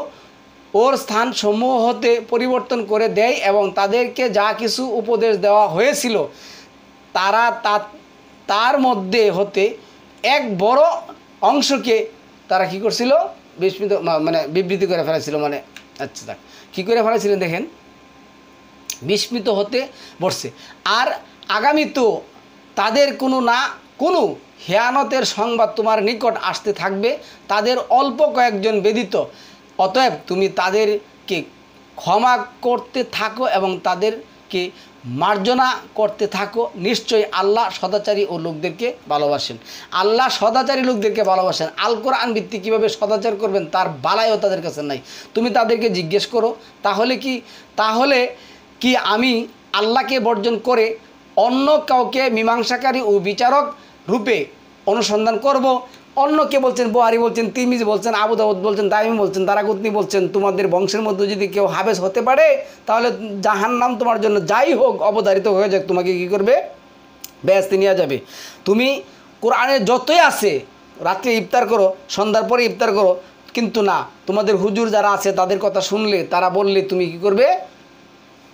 ওর স্থান সমূহ হতে পরিবর্তন করে দেয় এবং তাদেরকে যা কিছু উপদেশ দেওয়া হয়েছিল তার মধ্যে হতে এক বড় অংশকে তারা কি করছিল, বিবৃতি করে ফেলেছিল। আচ্ছা কী করে ফেলেছিলেন দেখেন, বিস্মিত হতে বসছে। আর আগামী তো তাদের কোনো হেয়ানতের সংবাদ তোমার নিকট আসতে থাকবে, তাদের অল্প কয়েকজন ব্যতীত। অতএব তুমি তাদেরকে ক্ষমা করতে থাকো এবং তাদেরকে মার্জনা করতে থাকো। নিশ্চয়ই আল্লাহ সদাচারী ও লোকদেরকে ভালোবাসেন। আল্লাহ সদাচারী লোকদেরকে ভালোবাসেন। আল কোরআন ভিত্তিক কীভাবে সদাচার করবেন তার বালাইও তাদের কাছে নাই। তুমি তাদেরকে জিজ্ঞেস করো, তাহলে কি আমি আল্লাহকে বর্জন করে অন্য কাউকে মীমাংসাকারী ও বিচারক রূপে অনুসন্ধান করব? অন্যকে বলছেন, বুহারি বলছেন, তিরমিজি বলছেন, আবু দাউদ বলছেন, দাইমি বলছেন, দারাকুতনি বলছেন, তোমাদের বংশের মধ্যে যদি কেউ হাবেস হতে পারে তাহলে জাহান্নাম তোমার জন্য যাই হোক অবধারিত হয়ে যাক, তোমাকে কি করবে, বেহেশতে নিয়ে যাবে। তুমি কোরআনে যতই আছে রাত্রে ইফতার করো, সন্ধ্যার পরে ইফতার করো, কিন্তু না, তোমাদের হুজুর যারা আছে তাদের কথা শুনলে, তারা বললে তুমি কি করবে,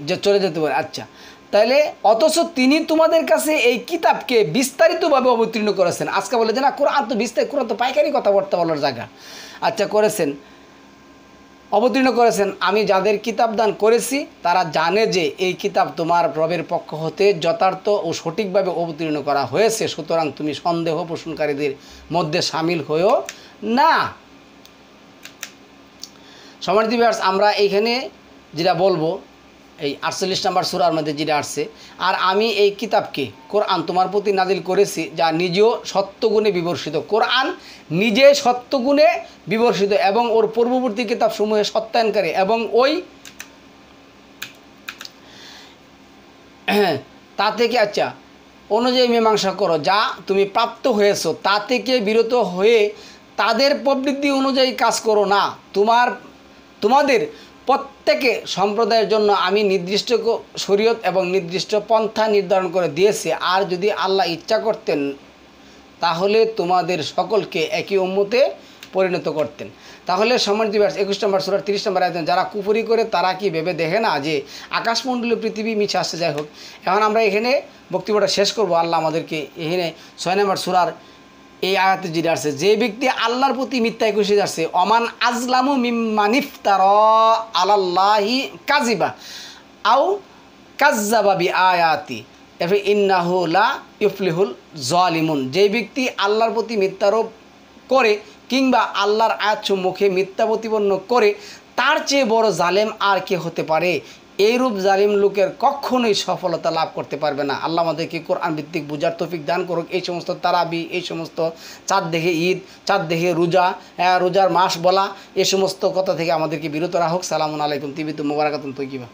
যে চলে যেতে পারে। আচ্ছা, তাহলে অথচ তিনি তোমাদের কাছে এই কিতাবকে বিস্তারিতভাবে অবতীর্ণ করেছেন। আজকে বলে যে না কোরআন তো বিস্তারিত, কোরআন তো পাইকারি কথাবার্তা বলার জায়গা। আচ্ছা, করেছেন, অবতীর্ণ করেছেন। আমি যাদের কিতাব দান করেছি তারা জানে যে এই কিতাব তোমার রবের পক্ষ হতে যথার্থ ও সঠিকভাবে অবতীর্ণ করা হয়েছে, সুতরাং তুমি সন্দেহ পোষণকারীদের মধ্যে সামিল হয়েও না। সম্মানিত ভিউয়ার্স, আমরা এইখানে যেটা বলবো, এই 48 নম্বর সূরার মধ্যে যেটা আসছে, আর আমি এই কিতাবকে কোরআন তোমার প্রতি নাজিল করেছি যা নিজেও সত্যগুণে বিবর্ষিত। কোরআন নিজে সত্যগুণে বিবর্ষিত এবং ওর পূর্ববর্তী কিতাব সমূহে সত্যায়নকারী, এবং ওই তা থেকে অনুযায়ী মীমাংসা করো যা তুমি প্রাপ্ত হয়েছো, তা থেকে বিরত হয়ে তাদের প্রবৃত্তি অনুযায়ী কাজ করো না। তোমাদের প্রত্যেকে সম্প্রদায়ের জন্য আমি নির্দিষ্ট শরীয়ত এবং নির্দিষ্ট পন্থা নির্ধারণ করে দিয়েছি, আর যদি আল্লাহ ইচ্ছা করতেন তাহলে তোমাদের সকলকে একই উম্মতে পরিণত করতেন। তাহলে সম্মানিত ভিউয়ার্স, 21 নম্বর সূরার 30 নম্বর আয়াতে, যারা কুফরি করে তারা কি ভেবে দেখে না যে আকাশমণ্ডলীয় পৃথিবী মিছে আসছে। যাই হোক, এখন আমরা এখানে বক্তব্যটা শেষ করব। আল্লাহ আমাদেরকে এখানে 6 নম্বর সূরার এই আয়াতে যেটা আসছে, যে ব্যক্তি আল্লাহর প্রতি মিথ্যা একুশে যাচ্ছে, অমান আজলামু মিম্মান ইফতারা আলাল্লাহি কাযিবা আও কাযযাবা বিআয়াতি ইন্নাহু লা ইফলিহুল যালিমুন। যে ব্যক্তি আল্লাহর প্রতি মিথ্যারোপ করে কিংবা আল্লাহর আয়াত মুখে মিথ্যা প্রতিপন্ন করে, তার চেয়ে বড় জালেম আর কে হতে পারে? এইরূপ জালিম লোকের কখনোই সফলতা লাভ করতে পারবে না। আল্লাহ আমাদেরকে কোরআন ভিত্তিক বুঝার তৌফিক দান করুক। এই সমস্ত তারাবি, এই সমস্ত চাঁদ দেখে ঈদ, চাঁদ দেখে রোজা, রোজার মাস বলা, এই সমস্ত কথা থেকে আমাদেরকে বিরত রাখুক। সালামুন আলাইকুম, তিবিতুম মুবারাকাতুন তৈয়িবা।